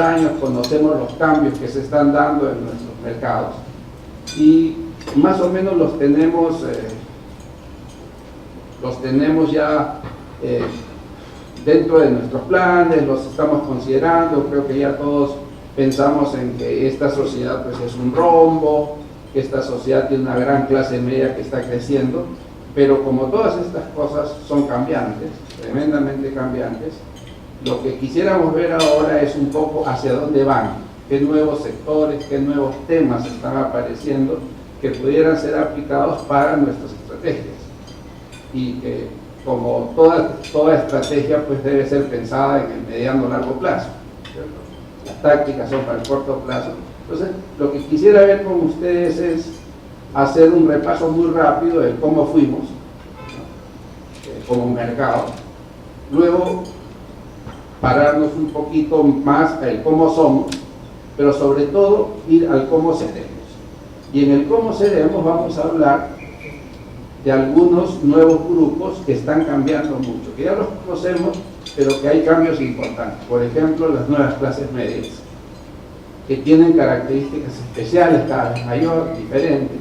años conocemos los cambios que se están dando en nuestros mercados y más o menos los tenemos ya dentro de nuestros planes, los estamos considerando. Creo que ya todos pensamos en que esta sociedad pues es un rombo, que esta sociedad tiene una gran clase media que está creciendo, pero como todas estas cosas son cambiantes, tremendamente cambiantes, lo que quisiéramos ver ahora es un poco hacia dónde van, qué nuevos sectores, qué nuevos temas están apareciendo que pudieran ser aplicados para nuestras estrategias. Y que como toda estrategia pues debe ser pensada en el mediano o largo plazo, ¿cierto? Las tácticas son para el corto plazo. Entonces, lo que quisiera ver con ustedes es hacer un repaso muy rápido de cómo fuimos, ¿no? Como mercado. Luego, pararnos un poquito más al cómo somos, pero sobre todo ir al cómo seremos. Y en el cómo seremos vamos a hablar de algunos nuevos grupos que están cambiando mucho, que ya los conocemos, pero que hay cambios importantes. Por ejemplo, las nuevas clases medias, que tienen características especiales, cada vez mayor, diferentes.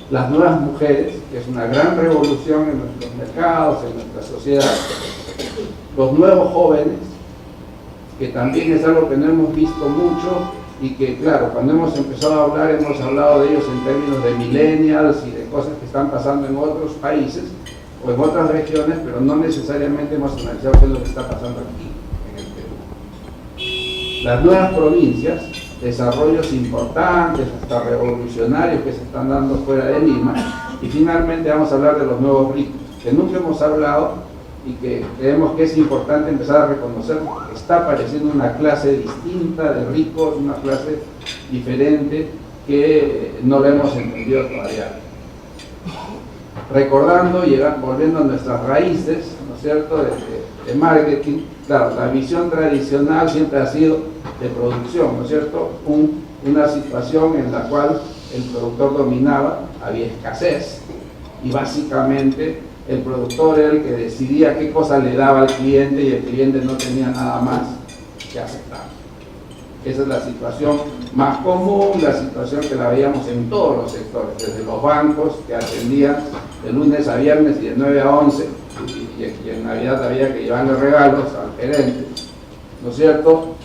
Las nuevas mujeres, que es una gran revolución en nuestros mercados, en nuestra sociedad. Los nuevos jóvenes, que también es algo que no hemos visto mucho y que, claro, cuando hemos empezado a hablar, hemos hablado de ellos en términos de millennials y de cosas que están pasando en otros países o en otras regiones, pero no necesariamente hemos analizado qué es lo que está pasando aquí, en el Perú. Las nuevas provincias, desarrollos importantes, hasta revolucionarios que se están dando fuera de Lima, y finalmente vamos a hablar de los nuevos ricos, que nunca hemos hablado y que creemos que es importante empezar a reconocer que está apareciendo una clase distinta de ricos, una clase diferente que no la hemos entendido todavía. Recordando, volviendo a nuestras raíces, ¿no es cierto?, de marketing. Claro, la visión tradicional siempre ha sido de producción, ¿no es cierto?, una situación en la cual el productor dominaba, había escasez y básicamente el productor era el que decidía qué cosa le daba al cliente y el cliente no tenía nada más que aceptar. Esa es la situación más común, la situación que la veíamos en todos los sectores, desde los bancos que atendían de lunes a viernes y de 9 a 11, y en Navidad había que llevarle regalos al gerente, ¿no es cierto?,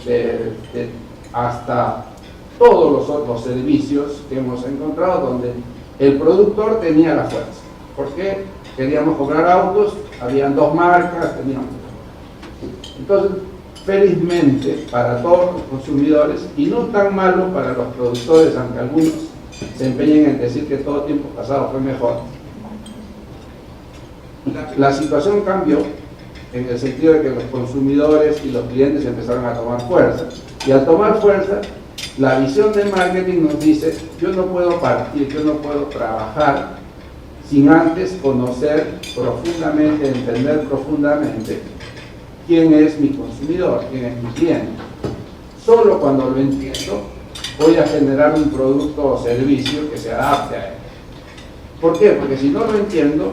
hasta todos los otros servicios que hemos encontrado donde el productor tenía la fuerza. ¿Por qué? Queríamos comprar autos, habían dos marcas, teníamos. Entonces, felizmente para todos los consumidores, y no tan malo para los productores, aunque algunos se empeñen en decir que todo tiempo pasado fue mejor, la situación cambió en el sentido de que los consumidores y los clientes empezaron a tomar fuerza. Y al tomar fuerza, la visión de marketing nos dice, yo no puedo partir, yo no puedo trabajar sin antes conocer profundamente, entender profundamente quién es mi consumidor, quién es mi cliente. Solo cuando lo entiendo voy a generar un producto o servicio que se adapte a él. ¿Por qué? Porque si no lo entiendo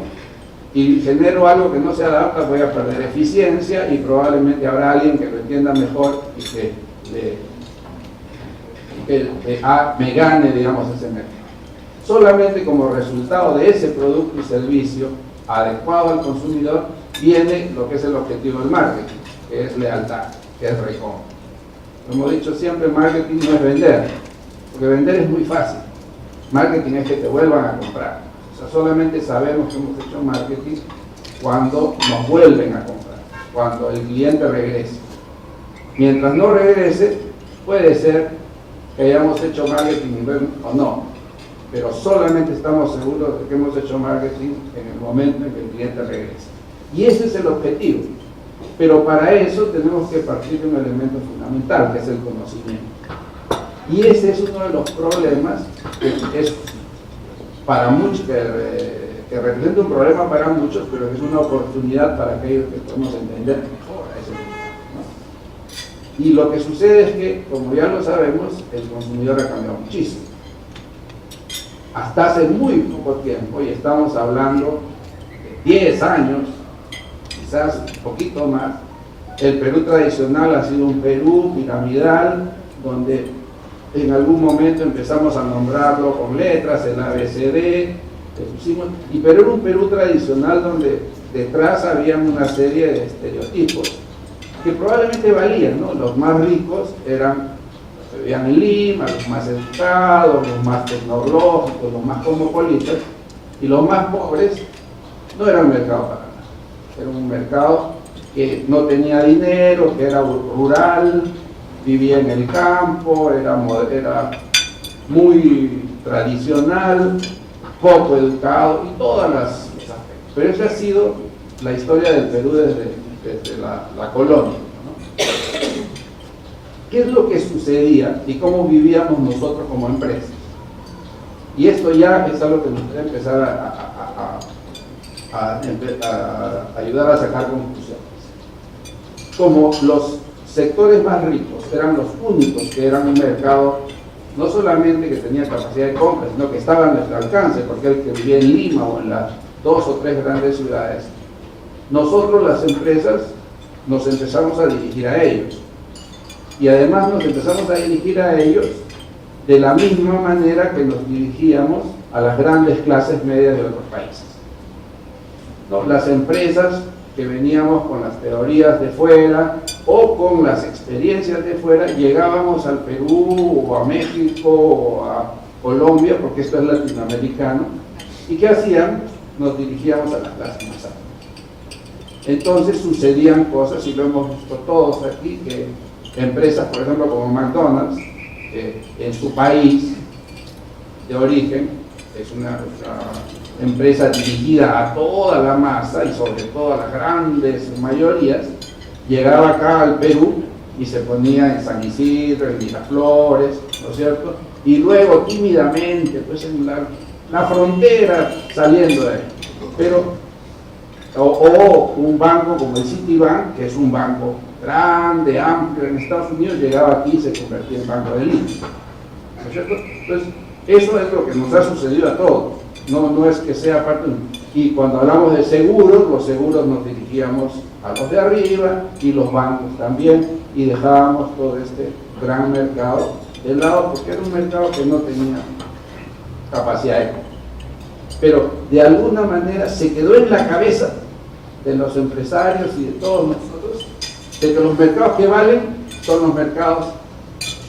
y genero algo que no se adapta, voy a perder eficiencia y probablemente habrá alguien que lo entienda mejor y que me gane, digamos, ese mercado. Solamente como resultado de ese producto y servicio adecuado al consumidor viene lo que es el objetivo del marketing, que es lealtad, que es recompra. Como hemos dicho siempre, marketing no es vender, porque vender es muy fácil. Marketing es que te vuelvan a comprar. O sea, solamente sabemos que hemos hecho marketing cuando nos vuelven a comprar, cuando el cliente regrese. Mientras no regrese, puede ser que hayamos hecho marketing o no, pero solamente estamos seguros de que hemos hecho marketing en el momento en que el cliente regrese. Y ese es el objetivo. Pero para eso tenemos que partir de un elemento fundamental, que es el conocimiento. Y ese es uno de los problemas que es para muchos, que representa un problema para muchos, pero que es una oportunidad para aquellos que podemos entender mejor a ese tema, ¿no? Y lo que sucede es que, como ya lo sabemos, el consumidor ha cambiado muchísimo. Hasta hace muy poco tiempo, y estamos hablando de 10 años, quizás un poquito más, el Perú tradicional ha sido un Perú piramidal, donde en algún momento empezamos a nombrarlo con letras, el ABCD, pero era un Perú tradicional donde detrás había una serie de estereotipos que probablemente valían, ¿no? Los más ricos eran los que vivían en Lima, los más educados, los más tecnológicos, los más cosmopolitas, y los más pobres no era un mercado para nada. Era un mercado que no tenía dinero, que era rural, vivía en el campo, era muy tradicional, poco educado y todas las aspectos. Pero esa ha sido la historia del Perú desde la colonia, ¿no? ¿Qué es lo que sucedía y cómo vivíamos nosotros como empresas? Y esto ya es algo que nos debe empezar a ayudar a sacar conclusiones. Como los sectores más ricos eran los únicos que eran un mercado no solamente que tenía capacidad de compra, sino que estaba a nuestro alcance, porque el que vivía en Lima o en las 2 o 3 grandes ciudades, nosotros las empresas nos empezamos a dirigir a ellos. Y además nos empezamos a dirigir a ellos de la misma manera que nos dirigíamos a las grandes clases medias de otros países, ¿no? Las empresas que veníamos con las teorías de fuera o con las experiencias de fuera, llegábamos al Perú o a México o a Colombia, porque esto es latinoamericano, y ¿qué hacían? Nos dirigíamos a las clases más altas. Entonces sucedían cosas, y lo hemos visto todos aquí, que empresas, por ejemplo, como McDonald's, en su país de origen, es una empresa dirigida a toda la masa y sobre todo a las grandes mayorías, llegaba acá al Perú y se ponía en San Isidro, en Miraflores, ¿no es cierto? Y luego tímidamente, pues en la frontera, saliendo de ahí. Pero, o un banco como el Citibank, que es un banco grande, amplio en Estados Unidos, llegaba aquí y se convertía en Banco de Lima, ¿no es cierto? Entonces, eso es lo que nos ha sucedido a todos, no es que sea parte. Y cuando hablamos de seguros, los seguros nos dirigíamos a los de arriba y los bancos también, y dejábamos todo este gran mercado de lado, porque era un mercado que no tenía capacidad de compra. Pero de alguna manera se quedó en la cabeza de los empresarios y de todos nosotros de que los mercados que valen son los mercados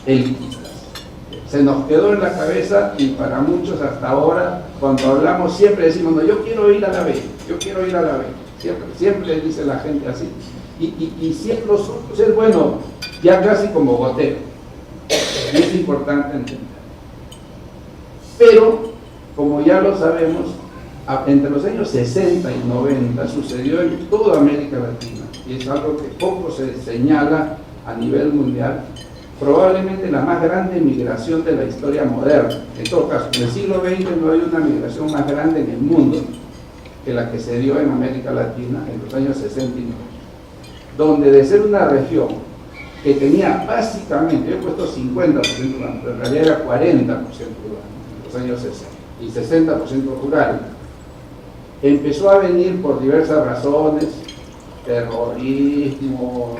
elitistas. Se nos quedó en la cabeza, y para muchos hasta ahora, cuando hablamos siempre decimos, no, yo quiero ir a la B, yo quiero ir a la B. Siempre dice la gente así. Y siempre los otros es bueno, ya casi como goteo. Y es importante entender. Pero, como ya lo sabemos, entre los años 60 y 90 sucedió en toda América Latina, y es algo que poco se señala a nivel mundial, probablemente la más grande migración de la historia moderna. En todo caso, en el siglo XX no hay una migración más grande en el mundo que la que se dio en América Latina en los años 60 y 90, donde de ser una región que tenía básicamente, yo he puesto 50% urbano, pero en realidad era 40% urbano en los años 60 y 60% rural, empezó a venir por diversas razones, terrorismo,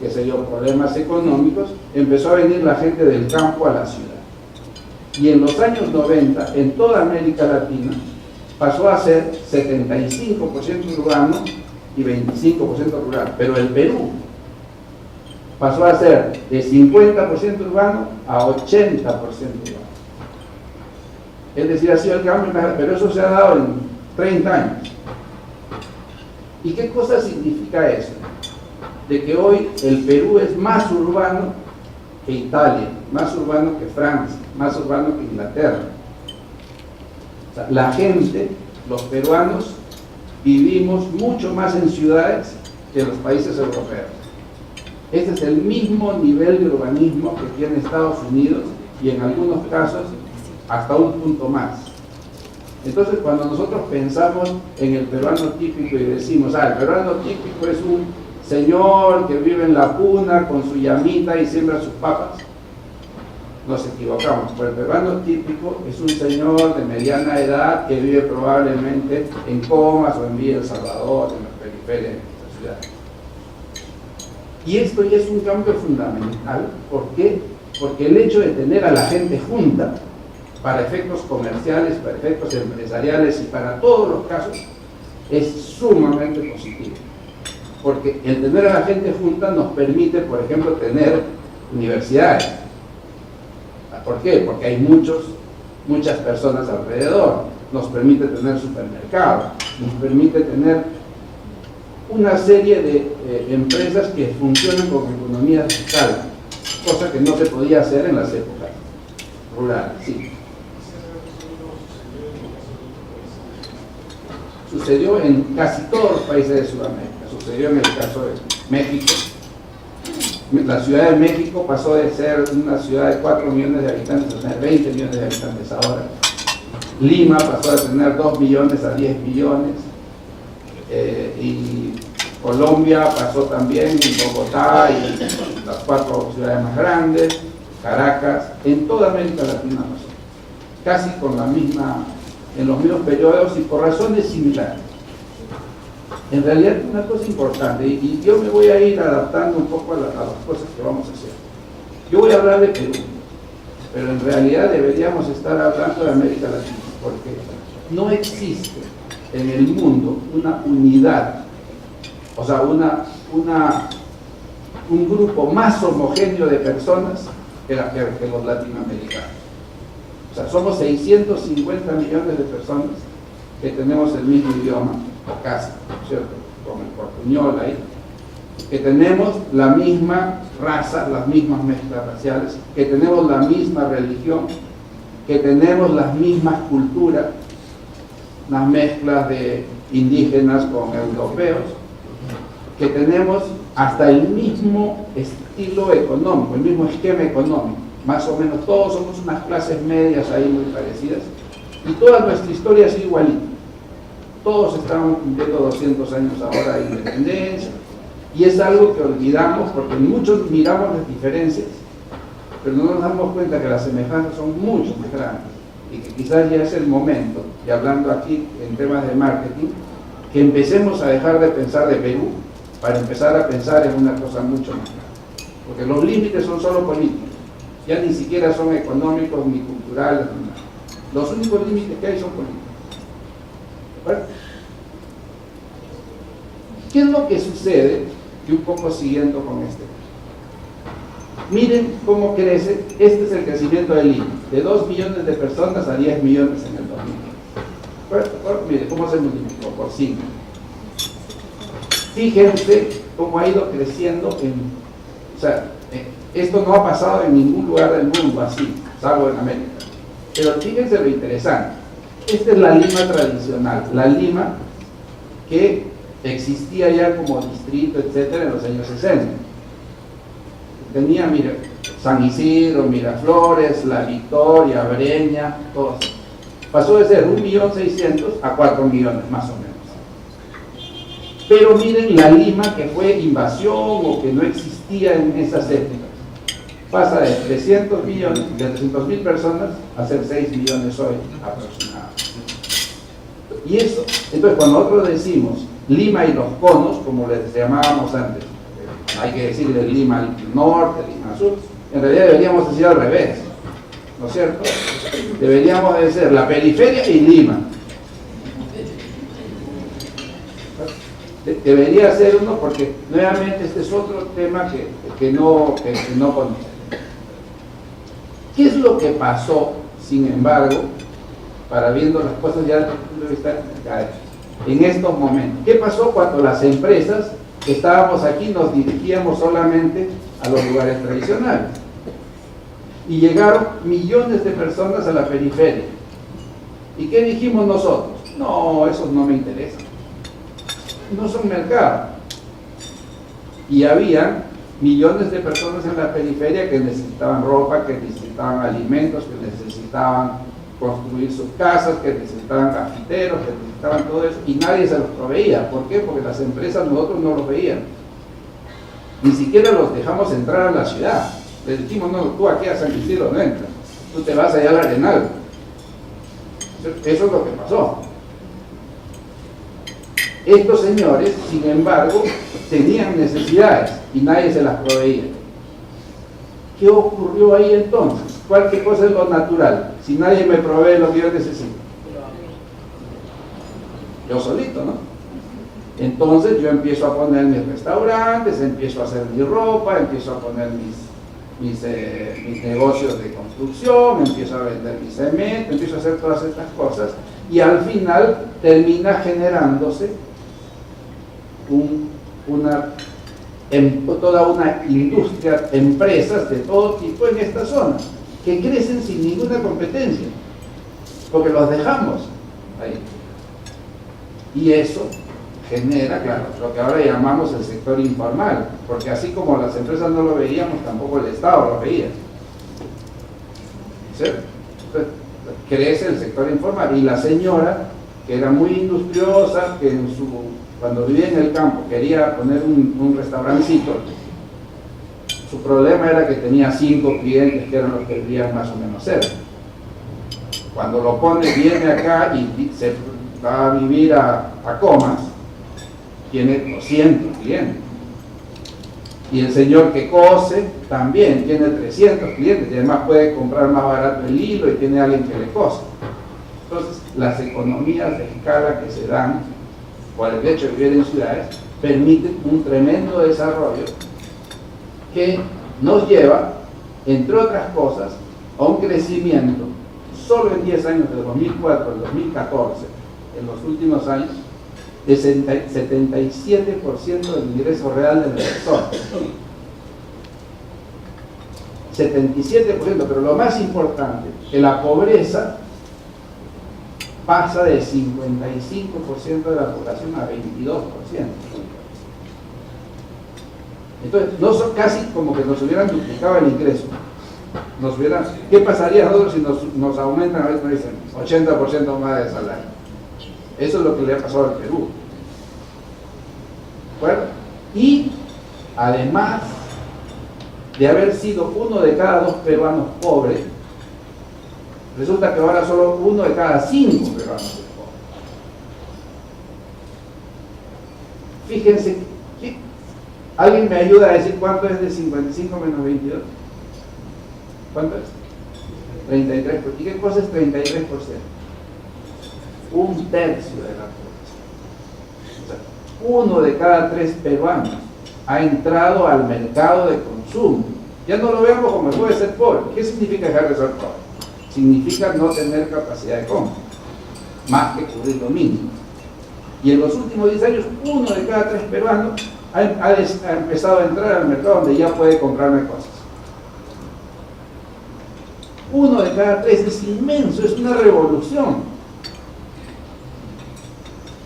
qué sé yo, problemas económicos, empezó a venir la gente del campo a la ciudad. Y en los años 90, en toda América Latina, pasó a ser 75% urbano y 25% rural. Pero el Perú pasó a ser de 50% urbano a 80% urbano. Es decir, ha sido el cambio, pero eso se ha dado en 30 años. ¿Y qué cosa significa eso? De que hoy el Perú es más urbano que Italia, más urbano que Francia, más urbano que Inglaterra. O sea, la gente, los peruanos, vivimos mucho más en ciudades que en los países europeos. Este es el mismo nivel de urbanismo que tiene Estados Unidos, y en algunos casos hasta un punto más. Entonces, cuando nosotros pensamos en el peruano típico y decimos, el peruano típico es un señor que vive en la puna con su llamita y siembra sus papas, nos equivocamos. Pero el peruano típico es un señor de mediana edad que vive probablemente en Comas o en Villa El Salvador, en la periferia de nuestra ciudad. Y esto ya es un cambio fundamental. ¿Por qué? porque el hecho de tener a la gente junta, para efectos comerciales, para efectos empresariales y para todos los casos, es sumamente positivo. Porque el tener a la gente junta nos permite, por ejemplo, tener universidades. ¿Por qué? Porque hay muchas personas alrededor. Nos permite tener supermercados, nos permite tener una serie de empresas que funcionan con economías de escala, cosa que no se podía hacer en las épocas rurales. Sí. Sucedió en casi todos los países de Sudamérica. Sucedió en el caso de México. La Ciudad de México pasó de ser una ciudad de 4 millones de habitantes a tener 20 millones de habitantes ahora. Lima pasó de tener 2 millones a 10 millones. Y Colombia pasó también, Bogotá y las 4 ciudades más grandes, Caracas, en toda América Latina pasó. Casi con la misma, en los mismos periodos y por razones similares. En realidad es una cosa importante, y yo me voy a ir adaptando un poco a las cosas que vamos a hacer. Yo voy a hablar de Perú, pero en realidad deberíamos estar hablando de América Latina, porque no existe en el mundo una unidad, o sea, un grupo más homogéneo de personas que los latinoamericanos. O sea, somos 650 millones de personas que tenemos el mismo idioma, o casi, ¿cierto? Como el portuñol ahí, que tenemos la misma raza, las mismas mezclas raciales, que tenemos la misma religión, que tenemos las mismas culturas, las mezclas de indígenas con europeos, que tenemos hasta el mismo estilo económico, el mismo esquema económico, más o menos todos somos unas clases medias ahí muy parecidas, y toda nuestra historia es igualita. Todos estamos cumpliendo 200 años ahora de independencia, y es algo que olvidamos porque muchos miramos las diferencias, pero no nos damos cuenta que las semejanzas son mucho más grandes, y que quizás ya es el momento, y hablando aquí en temas de marketing, que empecemos a dejar de pensar de Perú para empezar a pensar en una cosa mucho más grande. Porque los límites son solo políticos, ya ni siquiera son económicos ni culturales, ni nada. Los únicos límites que hay son políticos. ¿Bueno? ¿Qué es lo que sucede? Y un poco siguiendo con este. Miren cómo crece, este es el crecimiento del Lima, de 2 millones de personas a 10 millones en el 2000. Miren cómo se multiplicó por 5. Fíjense cómo ha ido creciendo o sea, esto no ha pasado en ningún lugar del mundo así, salvo en América. Pero fíjense lo interesante. Esta es la Lima tradicional, la Lima que existía ya como distrito, etcétera, en los años 60. Tenía, mira, San Isidro, Miraflores, La Victoria, Breña, todo eso. Pasó de ser 1.600.000 a 4 millones, más o menos. Pero miren la Lima que fue invasión o que no existía en esas épocas. Pasa de 300.000 personas a ser 6 millones hoy aproximadamente. Y eso, entonces cuando nosotros decimos Lima y los conos, como les llamábamos antes, hay que decir de Lima al norte, Lima al sur, en realidad deberíamos decir al revés, ¿no es cierto? Deberíamos decir la periferia y Lima. Debería ser uno porque nuevamente este es otro tema que no conocemos. ¿Qué es lo que pasó, sin embargo, para viendo las cosas ya desde el punto de vista en estos momentos? ¿Qué pasó cuando las empresas que estábamos aquí nos dirigíamos solamente a los lugares tradicionales? Y llegaron millones de personas a la periferia. ¿Y qué dijimos nosotros? No, esos no me interesan. No son mercado. Y había millones de personas en la periferia que necesitaban ropa, que necesitaban alimentos, que necesitaban construir sus casas, que necesitaban cafeteros, que necesitaban todo eso, y nadie se los proveía. ¿Por qué? Porque las empresas nosotros no los veíamos. Ni siquiera los dejamos entrar a la ciudad. Les dijimos, no, tú aquí a San Isidro no entras, tú te vas allá al Arenal. Eso es lo que pasó. Estos señores, sin embargo, tenían necesidades y nadie se las proveía. ¿Qué ocurrió ahí entonces? ¿Qué cosa es lo natural? Si nadie me provee lo que yo necesito. Yo solito, ¿no? Entonces yo empiezo a poner mis restaurantes, empiezo a hacer mi ropa, empiezo a poner mis negocios de construcción, empiezo a vender mi cemento, empiezo a hacer todas estas cosas y al final termina generándose toda una industria, empresas de todo tipo en esta zona que crecen sin ninguna competencia porque los dejamos ahí. Y eso genera, claro, lo que ahora llamamos el sector informal, porque así como las empresas no lo veíamos, tampoco el Estado lo veía. ¿Sí? Entonces, crece el sector informal y la señora, que era muy industriosa, que cuando vivía en el campo quería poner un restaurancito, su problema era que tenía 5 clientes que eran los que vivían más o menos cerca. Cuando lo pone, viene acá y se va a vivir a Comas, tiene 200 clientes. Y el señor que cose también tiene 300 clientes y además puede comprar más barato el hilo y tiene alguien que le cose. Entonces, las economías de escala que se dan por el hecho de vivir en ciudades permiten un tremendo desarrollo que nos lleva, entre otras cosas, a un crecimiento solo en 10 años, de 2004 al 2014, en los últimos años, de 77% del ingreso real de la persona. 77%, pero lo más importante, que la pobreza pasa de 55% de la población a 22%. Entonces, no son casi como que nos hubieran duplicado el ingreso. ¿Qué pasaría a nosotros si nos aumentan, a veces nos dicen, 80% más de salario? Eso es lo que le ha pasado al Perú. ¿De acuerdo? Y además de haber sido 1 de cada 2 peruanos pobres, resulta que ahora solo 1 de cada 5 peruanos es pobre. Fíjense, ¿alguien me ayuda a decir cuánto es de 55 menos 22? ¿Cuánto es? 33%. ¿Y qué cosa es 33%? 1/3 de la población. O sea, 1 de cada 3 peruanos ha entrado al mercado de consumo. Ya no lo vemos como puede ser pobre. ¿Qué significa dejar de ser pobre? Significa no tener capacidad de compra, más que cubrir lo mínimo. Y en los últimos 10 años, 1 de cada 3 peruanos ha empezado a entrar al mercado donde ya puede comprarme cosas. 1 de cada 3 es inmenso, es una revolución.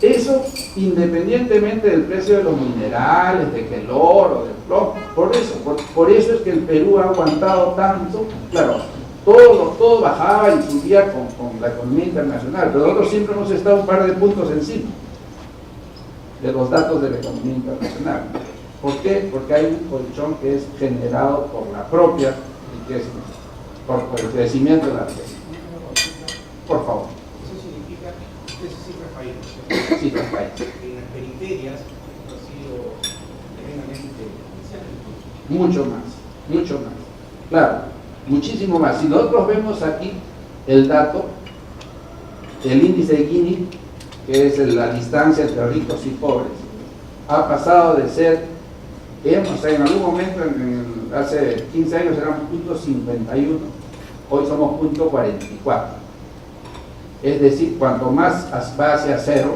Eso independientemente del precio de los minerales, de que el oro, del plomo, por eso es que el Perú ha aguantado tanto. Claro, todo bajaba y subía con la economía internacional, pero nosotros siempre hemos estado un par de puntos encima de los datos de la economía internacional. ¿Por qué? Porque hay un colchón que es generado por la propia riqueza, por el crecimiento de la riqueza. Por favor. Eso significa que eso cifras países. Cifras países. En las periferias esto ha sido tremendamente diferencial. Mucho más. Claro, muchísimo más. Si nosotros vemos aquí el dato, el índice de Gini, que es la distancia entre ricos y pobres, ha pasado de ser, en algún momento, hace 15 años éramos 0.51, hoy somos 0.44. Es decir, cuanto más va hacia cero,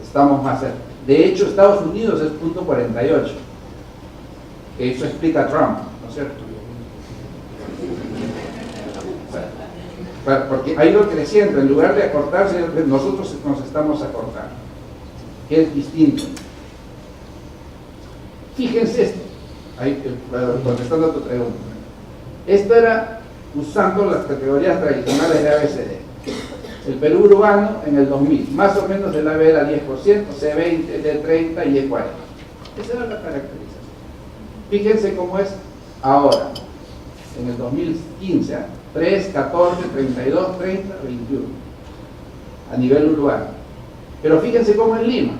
estamos más cerca. De hecho, Estados Unidos es 0.48, que eso explica Trump, ¿no es cierto? Porque ha ido creciendo, en lugar de acortarse, nosotros nos estamos acortando, que es distinto. Fíjense esto, contestando a tu pregunta. Esto era usando las categorías tradicionales de ABCD. El Perú urbano en el 2000, más o menos el AB era 10%, C20, D30 y E40. Esa era la caracterización. Fíjense cómo es ahora, en el 2015, 3, 14, 32, 30, 21, a nivel urbano. Pero fíjense cómo en Lima.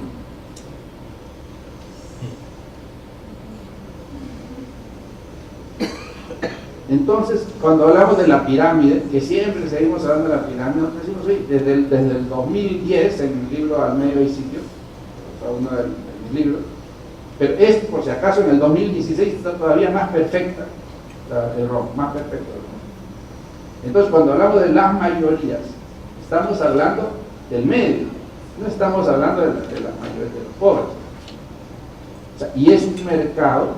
Entonces, cuando hablamos de la pirámide, que siempre seguimos hablando de la pirámide, nosotros decimos, oye, desde el 2010, en el libro Al Medio hay sitio, o sea, uno de mis libros, pero este, por si acaso, en el 2016 está todavía más perfecta el ROM, más perfecto el ROM. Entonces, cuando hablamos de las mayorías, estamos hablando del medio, no estamos hablando de las mayorías de los pobres. O sea, y es un mercado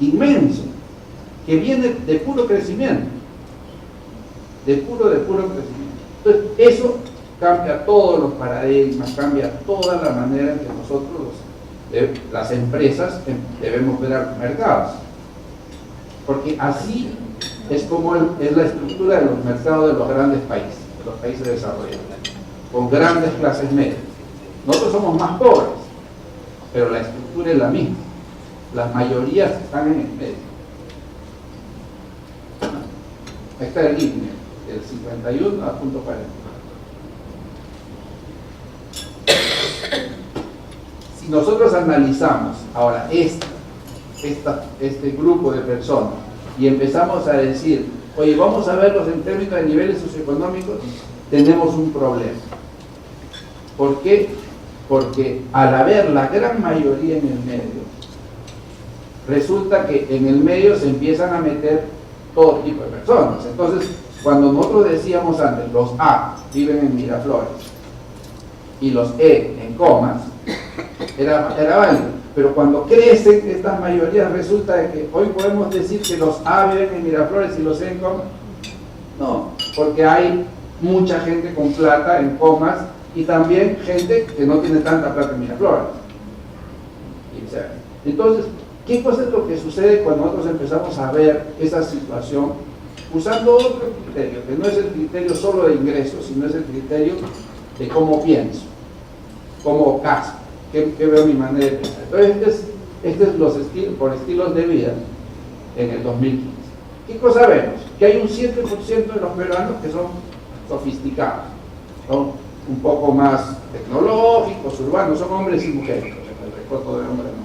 inmenso, que viene de puro crecimiento, de puro crecimiento. Entonces, eso cambia todos los paradigmas, cambia toda la manera en que nosotros, las empresas, debemos ver a los mercados. Porque así es como es la estructura de los mercados de los grandes países, de los países desarrollados, con grandes clases medias. Nosotros somos más pobres, pero la estructura es la misma. Las mayorías están en el medio. Ahí está el línea, del 51 a punto 40. Si nosotros analizamos ahora este grupo de personas y empezamos a decir, oye, vamos a verlos en términos de niveles socioeconómicos, tenemos un problema. ¿Por qué? Porque al haber la gran mayoría en el medio, resulta que en el medio se empiezan a meter todo tipo de personas. Entonces, cuando nosotros decíamos antes, los A viven en Miraflores y los E en Comas, era válido. Pero cuando crecen estas mayorías, resulta de que hoy podemos decir que los A viven en Miraflores y los E en Comas. No, porque hay mucha gente con plata en Comas y también gente que no tiene tanta plata en Miraflores. Entonces, ¿qué cosa es lo que sucede cuando nosotros empezamos a ver esa situación usando otro criterio, que no es el criterio solo de ingresos, sino es el criterio de cómo pienso, cómo caso, qué veo mi manera de pensar? Entonces, este es los estilos, por estilos de vida en el 2015. ¿Qué cosa vemos? Que hay un 7% de los peruanos que son sofisticados, son un poco más tecnológicos, urbanos, son hombres y mujeres, el recorto de hombres no.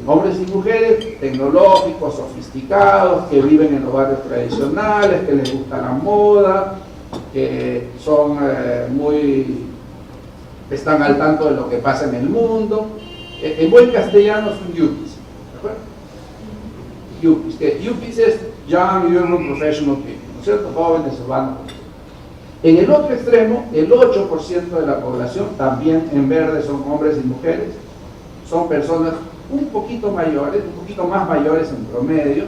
Hombres y mujeres tecnológicos, sofisticados, que viven en los barrios tradicionales, que les gusta la moda, que son están al tanto de lo que pasa en el mundo. En buen castellano son yuppies, ¿de acuerdo? Yuppies es Young Urban Professional People, ¿no es cierto? Jóvenes urbanos. En el otro extremo, el 8% de la población, también en verde, son hombres y mujeres, son personas un poquito mayores, un poquito más mayores en promedio,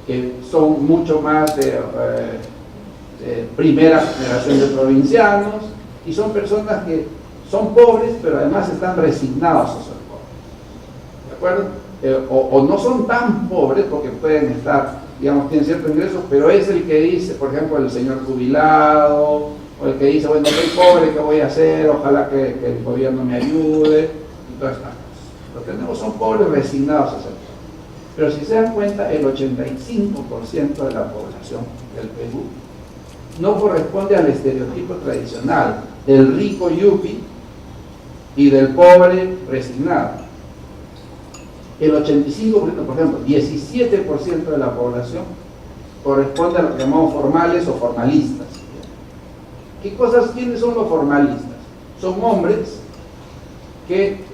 que son mucho más de primera generación de provincianos, y son personas que son pobres, pero además están resignados a ser pobres, ¿de acuerdo? O no son tan pobres porque pueden estar, digamos, tienen ciertos ingresos, pero es el que dice, por ejemplo, el señor jubilado, o el que dice, bueno, soy pobre, ¿qué voy a hacer? Ojalá que el gobierno me ayude, y todas estas cosas. Lo que tenemos son pobres resignados a ser pobres. Pero si se dan cuenta, el 85% de la población del Perú no corresponde al estereotipo tradicional del rico yuppie y del pobre resignado. El 85%, por ejemplo, 17% de la población corresponde a lo que llamamos formales o formalistas. ¿Quiénes son los formalistas? Son hombres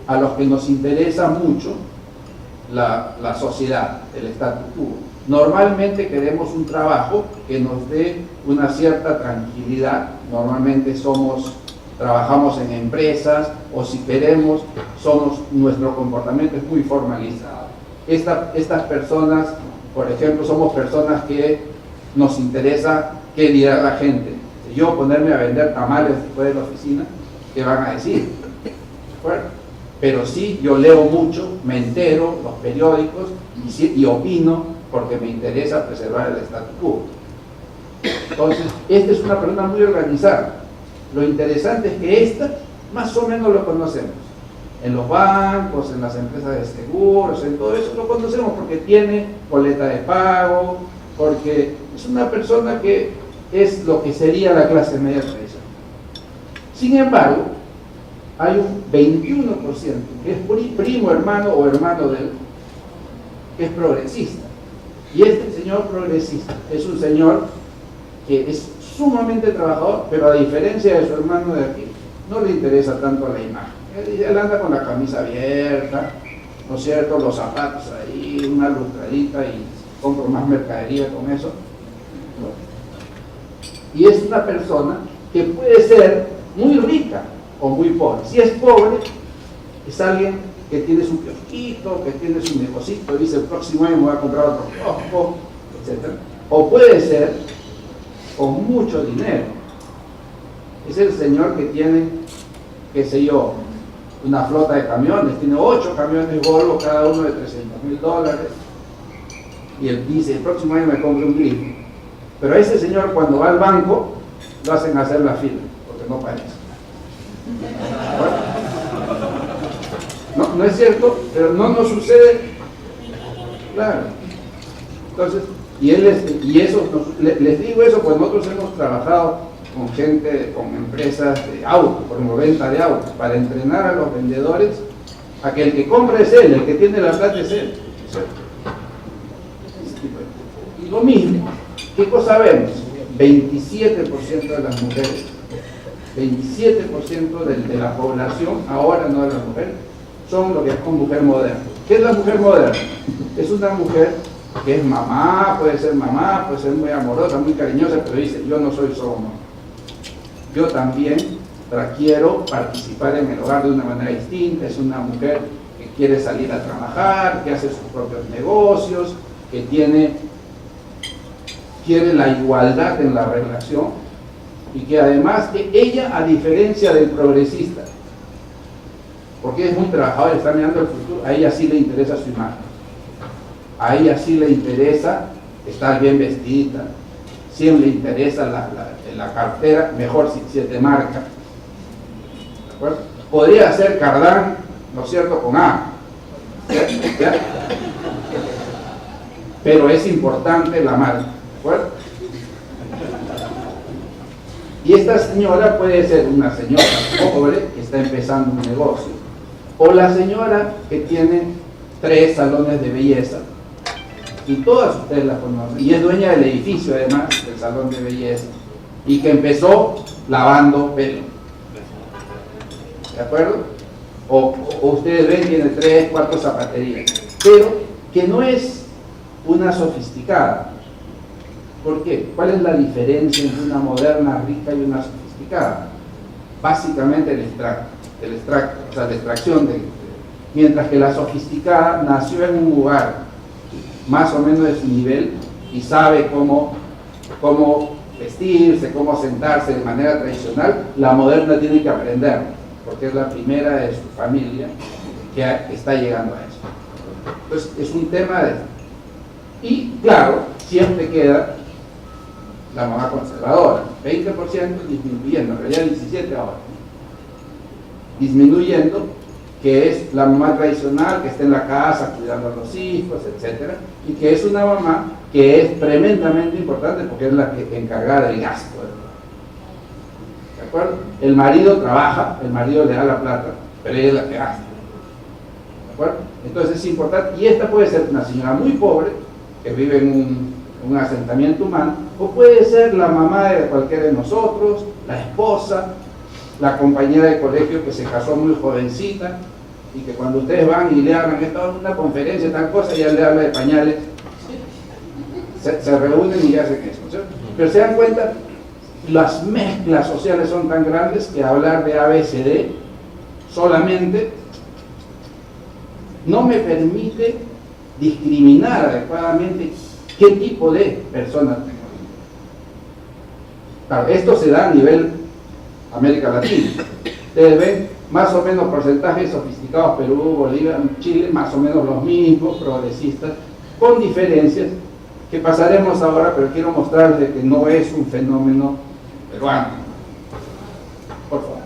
a los que nos interesa mucho la sociedad, el statu quo. Normalmente queremos un trabajo que nos dé una cierta tranquilidad. Normalmente trabajamos en empresas, o si queremos, nuestro comportamiento es muy formalizado. Estas personas, por ejemplo, somos personas que nos interesa qué dirá la gente. Si yo ponerme a vender tamales después de la oficina, ¿qué van a decir? ¿De acuerdo? Pero sí, yo leo mucho, me entero, los periódicos, y opino porque me interesa preservar el statu quo. Entonces, esta es una persona muy organizada. Lo interesante es que esta, más o menos lo conocemos. En los bancos, en las empresas de seguros, en todo eso lo conocemos porque tiene boleta de pago, porque es una persona que es lo que sería la clase media tradicional. Sin embargo, hay un 21% que es primo, hermano o hermano de él, que es progresista. Y este señor progresista es un señor que es sumamente trabajador, pero a diferencia de su hermano de aquí, no le interesa tanto la imagen. Él anda con la camisa abierta, ¿no es cierto?, los zapatos ahí, una lustradita y compro más mercadería con eso. Y es una persona que puede ser muy rica o muy pobre. Si es pobre, es alguien que tiene su kiosquito, que tiene su negocito, dice el próximo año me voy a comprar otro kiosco, etc. O puede ser con mucho dinero. Es el señor que tiene, qué sé yo, una flota de camiones, tiene 8 camiones Volvo, cada uno de $300,000, y él dice, el próximo año me compro un grifo. Pero a ese señor cuando va al banco, lo hacen hacer la fila, porque no parece. No es cierto, pero no nos sucede. Claro. Entonces, les digo eso, pues nosotros hemos trabajado con gente, con empresas de autos, por venta de autos, para entrenar a los vendedores a que el que compra es él, el que tiene la plata es él. Y lo mismo, ¿qué cosa vemos? 27% de las mujeres, 27% de la población, ahora no de las mujeres, son lo que es con mujer moderna. ¿Qué es la mujer moderna? Es una mujer que es mamá, puede ser muy amorosa, muy cariñosa, pero dice, yo no soy solo mamá. Yo también quiero participar en el hogar de una manera distinta. Es una mujer que quiere salir a trabajar, que hace sus propios negocios, que quiere la igualdad en la relación, y que además ella, a diferencia del progresista, porque es muy trabajadora, está mirando el futuro, a ella sí le interesa su imagen, a ella sí le interesa estar bien vestida, sí le interesa la cartera, mejor si es de marca, ¿de acuerdo? Podría ser Cardán, ¿no es cierto?, con A, ¿ya? Pero es importante la marca, ¿de acuerdo? Y esta señora puede ser una señora pobre que está empezando un negocio, o la señora que tiene 3 salones de belleza, y todas ustedes la conocen, y es dueña del edificio además, del salón de belleza, y que empezó lavando pelo, ¿de acuerdo? O ustedes ven, tiene 3, 4 zapaterías, pero que no es una sofisticada. ¿Por qué? ¿Cuál es la diferencia entre una moderna rica y una sofisticada? Básicamente el extracto, o sea, la extracción mientras que la sofisticada nació en un lugar más o menos de su nivel y sabe cómo vestirse, cómo sentarse de manera tradicional. La moderna tiene que aprender, porque es la primera de su familia que está llegando a eso. Entonces es un tema de... Y claro, siempre queda la mamá conservadora, 20% disminuyendo, en realidad 17 ahora, disminuyendo, que es la mamá tradicional que está en la casa cuidando a los hijos, etc. Y que es una mamá que es tremendamente importante porque es la que encargada del gasto. ¿De acuerdo? El marido trabaja, el marido le da la plata, pero ella es la que gasta. ¿De acuerdo? Entonces es importante, y esta puede ser una señora muy pobre que vive en un asentamiento humano, o puede ser la mamá de cualquiera de nosotros, la esposa, la compañera de colegio que se casó muy jovencita y que cuando ustedes van y le hablan una conferencia, tal cosa, ya le habla de pañales, se reúnen y hacen eso, ¿cierto? Pero se dan cuenta, las mezclas sociales son tan grandes que hablar de ABCD solamente no me permite discriminar adecuadamente qué tipo de personas tengo. Claro, esto se da a nivel América Latina. Ustedes ven más o menos porcentajes sofisticados, Perú, Bolivia, Chile, más o menos los mismos, progresistas, con diferencias que pasaremos ahora, pero quiero mostrarles que no es un fenómeno peruano. Por favor.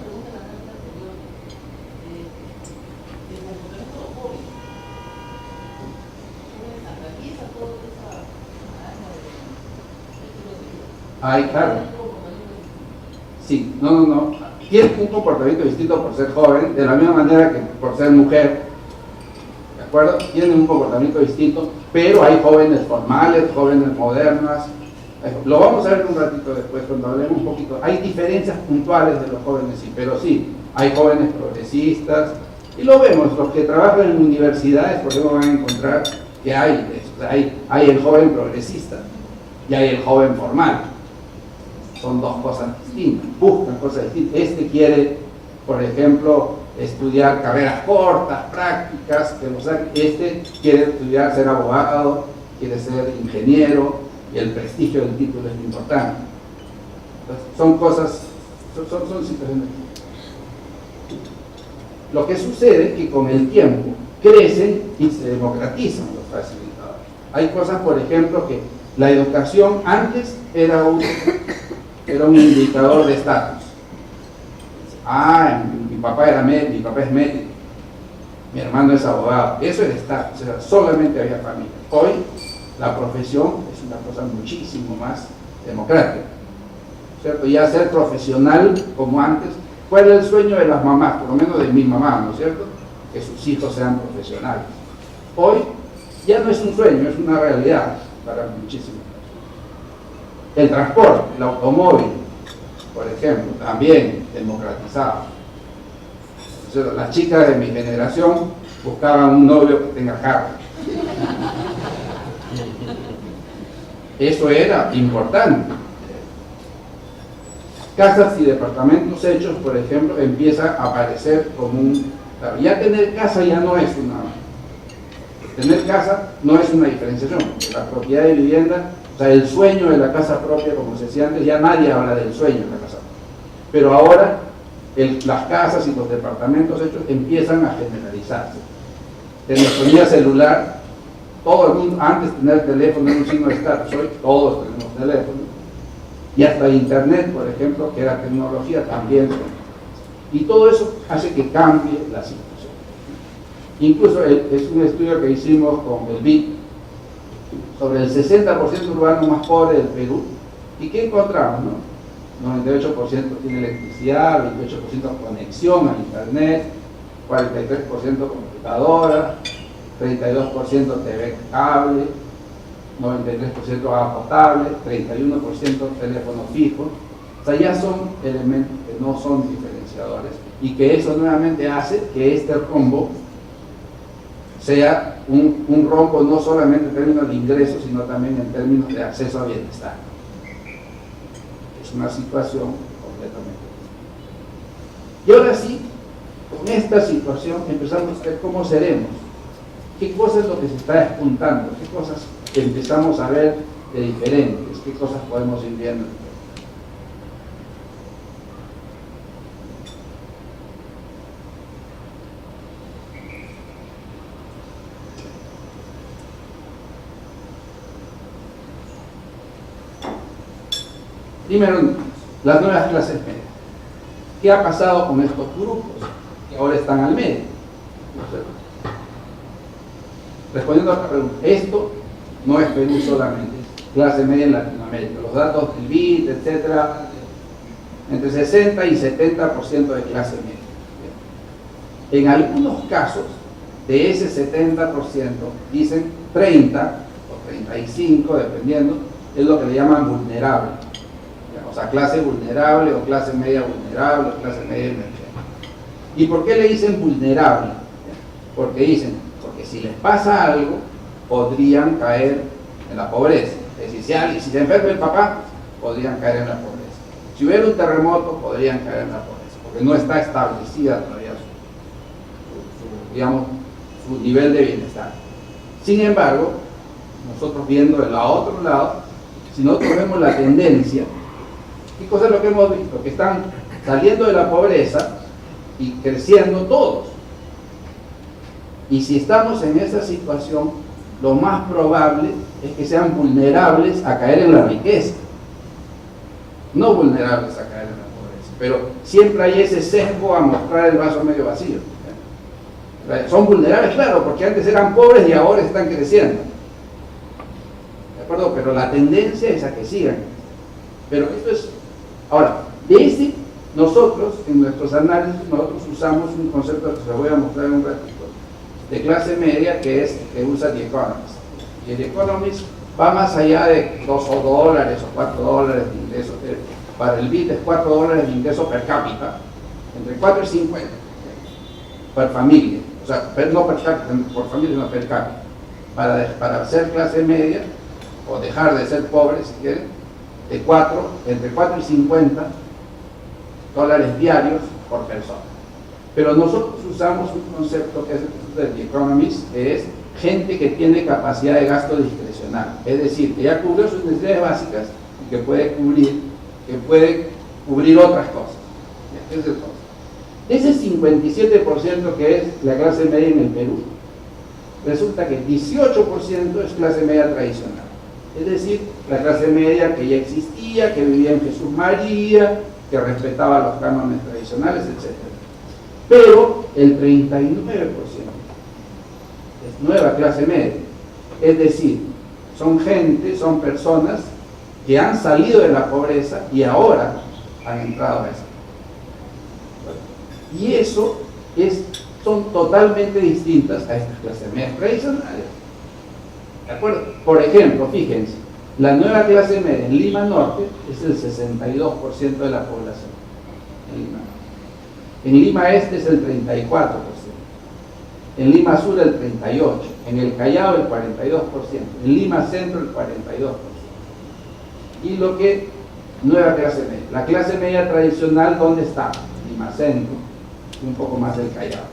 Ay, claro. Sí, no. Tiene un comportamiento distinto por ser joven, de la misma manera que por ser mujer. ¿De acuerdo? Tienen un comportamiento distinto, pero hay jóvenes formales, jóvenes modernas. Lo vamos a ver un ratito después cuando hablemos un poquito. Hay diferencias puntuales de los jóvenes, sí, pero sí, hay jóvenes progresistas, y lo vemos, los que trabajan en universidades, por ejemplo, van a encontrar que hay de eso. O sea, hay el joven progresista y hay el joven formal. Son dos cosas distintas, buscan cosas distintas. Este quiere, por ejemplo, estudiar carreras cortas, prácticas, que lo saquen. Este quiere estudiar, ser abogado, quiere ser ingeniero, y el prestigio del título es importante. Entonces, son cosas, son situaciones. Lo que sucede es que con el tiempo crecen y se democratizan los facilitadores. Hay cosas, por ejemplo, que la educación antes era un indicador de estatus. Mi papá era médico, mi papá es médico, mi hermano es abogado. Eso era estatus, o sea, solamente había familia. Hoy la profesión es una cosa muchísimo más democrática, ¿cierto? Ya ser profesional como antes. ¿Cuál era el sueño de las mamás? Por lo menos de mi mamá, ¿no es cierto? Que sus hijos sean profesionales. Hoy ya no es un sueño, es una realidad para muchísimos. El transporte, el automóvil, por ejemplo, también democratizado. Entonces, las chicas de mi generación buscaban un novio que tenga carro. Eso era importante. Casas y departamentos hechos, por ejemplo, empieza a aparecer como un... Claro, ya tener casa ya no es una... Tener casa no es una diferenciación. La propiedad de vivienda, o sea, el sueño de la casa propia, como se decía antes, ya nadie habla del sueño de la casa propia. Pero ahora las casas y los departamentos hechos empiezan a generalizarse. Telefonía celular, todo el mundo, antes de tener teléfono era un signo de estatus, hoy todos tenemos teléfono. Y hasta internet, por ejemplo, que era tecnología, también. Y todo eso hace que cambie la situación. Incluso es un estudio que hicimos con el BID sobre el 60% urbano más pobre del Perú. ¿Y qué encontramos? ¿No? 98% tiene electricidad, 28% conexión a internet, 43% computadora, 32% TV cable, 93% agua potable, 31% teléfono fijo. O sea, ya son elementos que no son diferenciadores y que eso nuevamente hace que este rombo sea un rombo no solamente en términos de ingresos, sino también en términos de acceso a bienestar. Es una situación completamente distinta. Y ahora sí, con esta situación empezamos a ver cómo seremos, qué cosa es lo que se está despuntando, qué cosas empezamos a ver de diferentes, qué cosas podemos ir viendo. Primero, las nuevas clases medias. ¿Qué ha pasado con estos grupos que ahora están al medio? Respondiendo a esta pregunta, esto no es Perú solamente, es clase media en Latinoamérica. Los datos del BID, etcétera, entre 60 y 70% de clase media. En algunos casos, de ese 70%, dicen 30 o 35, dependiendo, es lo que le llaman vulnerable. O sea, clase vulnerable o clase media vulnerable o clase media emergente. ¿Y por qué le dicen vulnerable? Porque dicen, porque si les pasa algo, podrían caer en la pobreza. Es decir, si se enferma el papá, podrían caer en la pobreza. Si hubiera un terremoto, podrían caer en la pobreza, porque no está establecida todavía su nivel de bienestar. Sin embargo, nosotros viendo del otro lado, si nosotros vemos la tendencia, ¿qué cosa es lo que hemos visto? Que están saliendo de la pobreza y creciendo todos. Y si estamos en esa situación, lo más probable es que sean vulnerables a caer en la riqueza. No vulnerables a caer en la pobreza, pero siempre hay ese sesgo a mostrar el vaso medio vacío. Son vulnerables, claro, porque antes eran pobres y ahora están creciendo. ¿De acuerdo? Pero la tendencia es a que sigan. Pero esto es... Ahora, nosotros, en nuestros análisis, nosotros usamos un concepto que se lo voy a mostrar en un ratito, de clase media que usa The Economist. Y The Economist va más allá de $2 o $4 de ingreso. Para el BID es $4 de ingreso per cápita, entre 4 y 50 per familia. O sea, no per cápita, por familia, no per cápita. Para ser clase media, o dejar de ser pobre, si quieren, entre 4 y 50 dólares diarios por persona. Pero nosotros usamos un concepto que es el concepto de The Economist, que es gente que tiene capacidad de gasto discrecional, es decir, que ya cubrió sus necesidades básicas y que puede cubrir otras cosas. Ese 57% que es la clase media en el Perú, resulta que 18% es clase media tradicional, es decir, la clase media que ya existía, que vivía en Jesús María, que respetaba los cánones tradicionales, etc. Pero el 39% es nueva clase media, es decir, son personas que han salido de la pobreza y ahora han entrado a esa. Y eso son totalmente distintas a estas clases medias tradicionales. ¿De acuerdo? Por ejemplo, fíjense, la nueva clase media en Lima Norte es el 62% de la población. En Lima Este es el 34%. En Lima Sur el 38%. En el Callao el 42%. En Lima Centro el 42%. Y lo que nueva clase media. La clase media tradicional, ¿dónde está? Lima Centro, un poco más del Callao.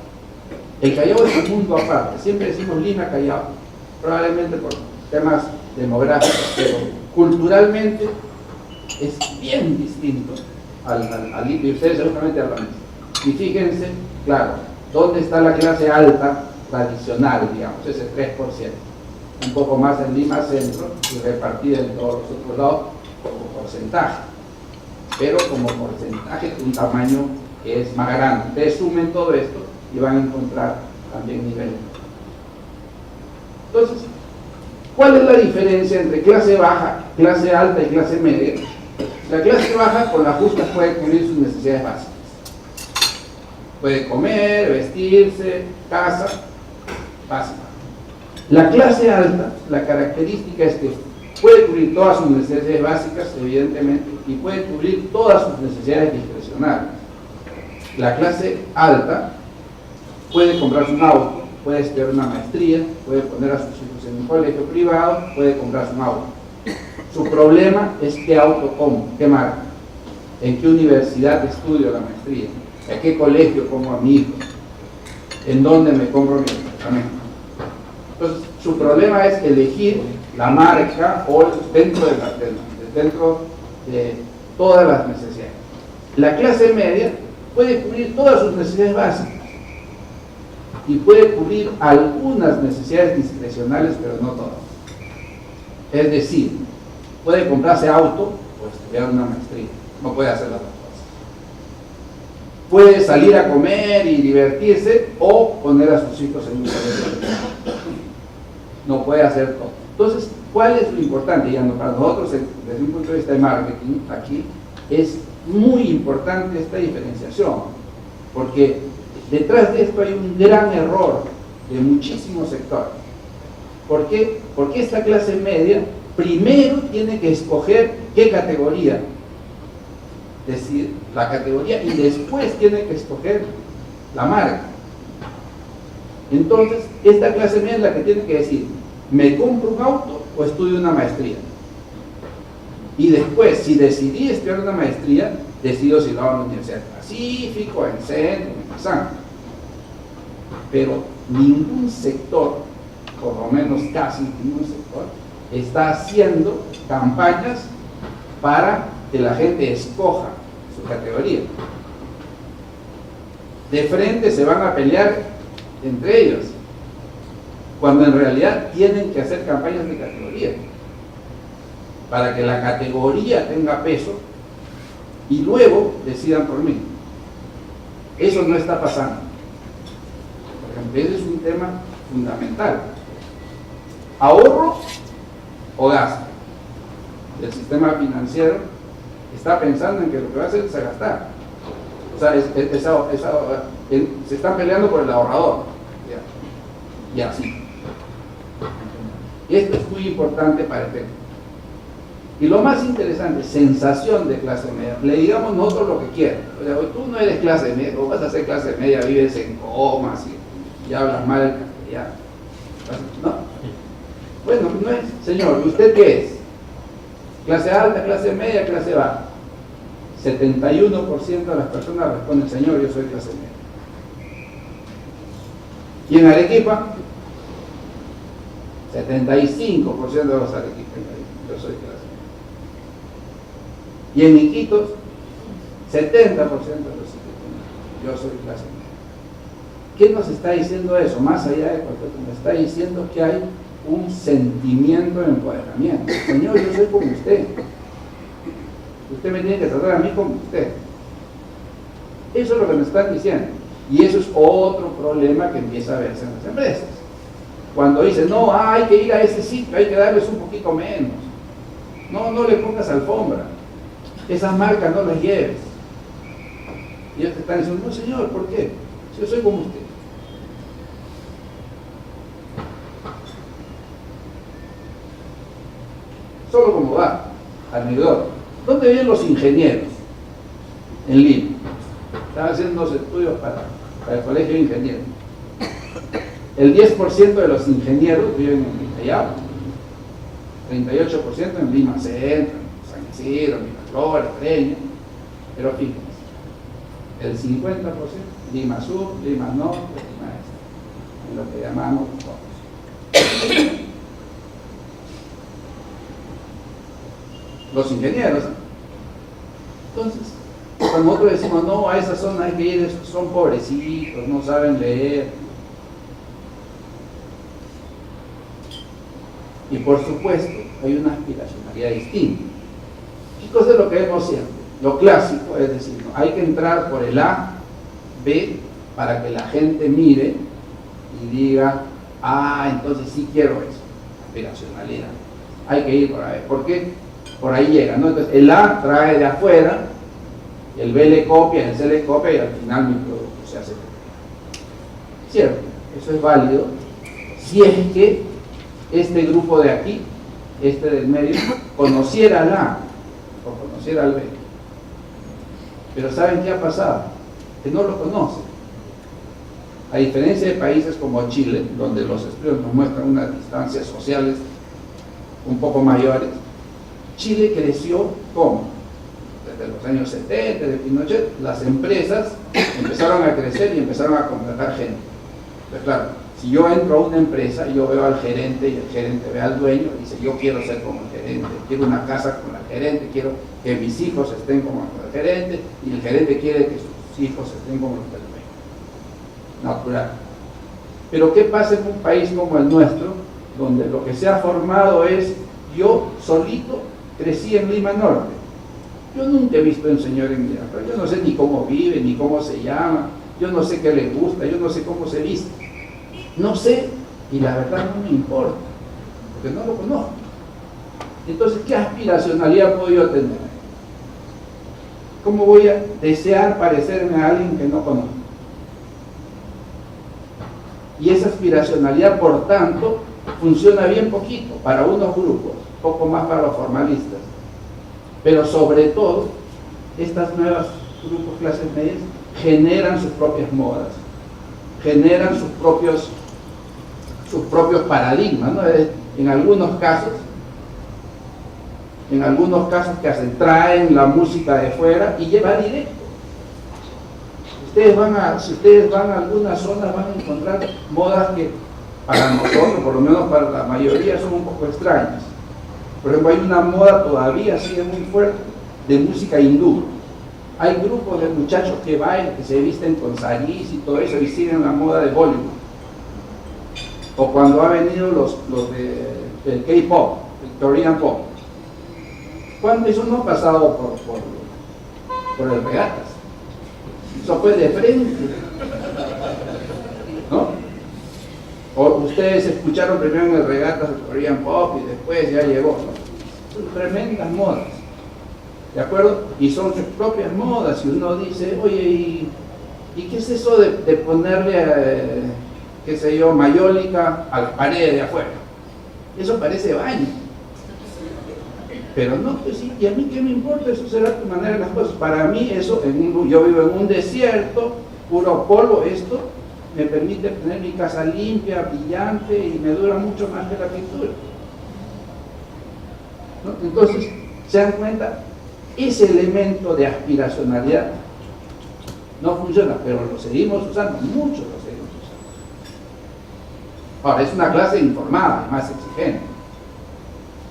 El Callao es un mundo aparte. Siempre decimos Lima Callao, probablemente por temas demográficos, pero culturalmente es bien distinto y ustedes seguramente hablan. Y fíjense, claro, ¿dónde está la clase alta tradicional, digamos, ese 3%? Un poco más en Lima Centro y repartida en todos los otros lados como porcentaje, pero como porcentaje un tamaño que es más grande. Ustedes sumen todo esto y van a encontrar también niveles. Entonces, ¿cuál es la diferencia entre clase baja, clase alta y clase media? La clase baja con las justas puede cubrir sus necesidades básicas. Puede comer, vestirse, casa, básica. La clase alta, la característica es que puede cubrir todas sus necesidades básicas, evidentemente, y puede cubrir todas sus necesidades discrecionales. La clase alta puede comprarse un auto, puede estudiar una maestría, puede poner a sus hijos en un colegio privado, puede comprarse un auto. Su problema es qué auto compro, qué marca, en qué universidad estudio la maestría, a qué colegio pongo a mi hijo, en dónde me compro mi departamento. Entonces, su problema es elegir la marca o dentro de todas las necesidades. La clase media puede cubrir todas sus necesidades básicas y puede cubrir algunas necesidades discrecionales, pero no todas. Es decir, puede comprarse auto o estudiar una maestría, no puede hacer las dos cosas. Puede salir a comer y divertirse o poner a sus hijos en un colegio. No puede hacer todo. Entonces, ¿cuál es lo importante? Ya no, para nosotros, desde un punto de vista de marketing, aquí es muy importante esta diferenciación, porque detrás de esto hay un gran error de muchísimos sectores. ¿Por qué? Porque esta clase media primero tiene que escoger qué categoría, decir, la categoría, y después tiene que escoger la marca. Entonces, esta clase media es la que tiene que decir, ¿me compro un auto o estudio una maestría? Y después, si decidí estudiar una maestría, decido si lo hago en la Universidad del Pacífico, en CEN, en Mazán. Pero ningún sector, por lo menos casi ningún sector, está haciendo campañas para que la gente escoja su categoría. De frente se van a pelear entre ellos, cuando en realidad tienen que hacer campañas de categoría, para que la categoría tenga peso y luego decidan por mí. Eso no está pasando. Por ejemplo, ese es un tema fundamental. ¿Ahorro o gasto? El sistema financiero está pensando en que lo que va a hacer es gastar. O sea, se están peleando por el ahorrador. y así. Esto es muy importante para el tema. Y lo más interesante, sensación de clase media. Le digamos nosotros lo que quieran. O sea, tú no eres clase media, ¿cómo vas a ser clase media? Vives en comas y hablas mal el castellano. ¿No? Bueno, no es, señor, ¿usted qué es? ¿Clase alta, clase media, clase baja? 71% de las personas responden, señor, yo soy clase media. Y en Arequipa, 75% de los arequipeños, yo soy clase media. Y en Iquitos, 70% de los iquiteños, yo soy clase media. ¿Qué nos está diciendo eso? Más allá de cualquier cosa, me está diciendo que hay un sentimiento de empoderamiento. Señor, yo soy como usted. Usted me tiene que tratar a mí como usted. Eso es lo que me están diciendo. Y eso es otro problema que empieza a verse en las empresas. Cuando dicen, no, hay que ir a ese sitio, hay que darles un poquito menos. No le pongas alfombra. Esas marcas no las lleves. Y ellos te están diciendo, no señor, ¿por qué? Si yo soy como usted. Solo como va, alrededor. ¿Dónde viven los ingenieros? En Lima. Están haciendo unos estudios para el colegio de ingenieros. El 10% de los ingenieros viven en Callao, 38% en Lima Centro, San Isidro, Miraflores, Breña, pero fíjense, el 50% Lima Sur, Lima Norte, Lima Este, en lo que llamamos los ingenieros. Entonces, cuando nosotros decimos, no, a esa zona hay que ir, son pobrecitos, no saben leer. Y por supuesto, hay una aspiracionalidad distinta. ¿Qué cosa es lo que vemos siempre? Lo clásico, es decir, ¿no? Hay que entrar por el A, B, para que la gente mire y diga, entonces sí quiero eso. Aspiracionalidad. Hay que ir por ahí. ¿Por qué? Por ahí llega, ¿no? Entonces, el A trae de afuera, el B le copia, el C le copia y al final mi producto se hace. Cierto, eso es válido si es que este grupo de aquí, este del medio, conociera al A o conociera al B. Pero ¿saben qué ha pasado? Que no lo conocen. A diferencia de países como Chile, donde los estudios nos muestran unas distancias sociales un poco mayores, Chile creció ¿cómo? Desde los años 70, de Pinochet, las empresas empezaron a crecer y empezaron a contratar gente. Entonces, claro, si yo entro a una empresa y yo veo al gerente y el gerente ve al dueño y dice, yo quiero ser como el gerente, quiero una casa como el gerente, quiero que mis hijos estén como el gerente, y el gerente quiere que sus hijos estén como los del dueño. Natural. Pero ¿qué pasa en un país como el nuestro, donde lo que se ha formado es, yo solito crecí en Lima Norte? Yo nunca he visto a un señor en Miraflores, yo no sé ni cómo vive, ni cómo se llama, yo no sé qué le gusta, yo no sé cómo se viste. No sé, y la verdad no me importa, porque no lo conozco. Entonces, ¿qué aspiracionalidad puedo yo tener? ¿Cómo voy a desear parecerme a alguien que no conozco? Y esa aspiracionalidad, por tanto, funciona bien poquito para unos grupos, poco más para los formalistas. Pero sobre todo, estas nuevas grupos clases medias generan sus propias modas, generan sus propios paradigmas, ¿no? En algunos casos que hacen, traen la música de fuera y lleva directo. Si ustedes van a algunas zonas van a encontrar modas que para nosotros, por lo menos para la mayoría, son un poco extrañas. Por ejemplo, hay una moda todavía sigue muy fuerte de música hindú. Hay grupos de muchachos que bailan, que se visten con saris y todo eso y siguen la moda de Bollywood. O cuando ha venido los del K-pop, el Korean pop. ¿Cuándo eso no ha pasado por el regatas? Eso fue de frente, ¿no? O ustedes escucharon primero en el regatas el Korean pop y después ya llegó, ¿no? Son tremendas modas, ¿de acuerdo? Y son sus propias modas y uno dice, oye, ¿y qué es eso de ponerle qué sé yo, mayólica a la pared de afuera. Eso parece baño. Pero no, pues sí, y a mí qué me importa, eso será tu manera de las cosas. Para mí eso, yo vivo en un desierto, puro polvo, esto me permite tener mi casa limpia, brillante y me dura mucho más que la pintura. ¿No? Entonces, ¿se dan cuenta? Ese elemento de aspiracionalidad no funciona, pero lo seguimos usando, mucho lo seguimos usando. Ahora, es una clase informada, más exigente.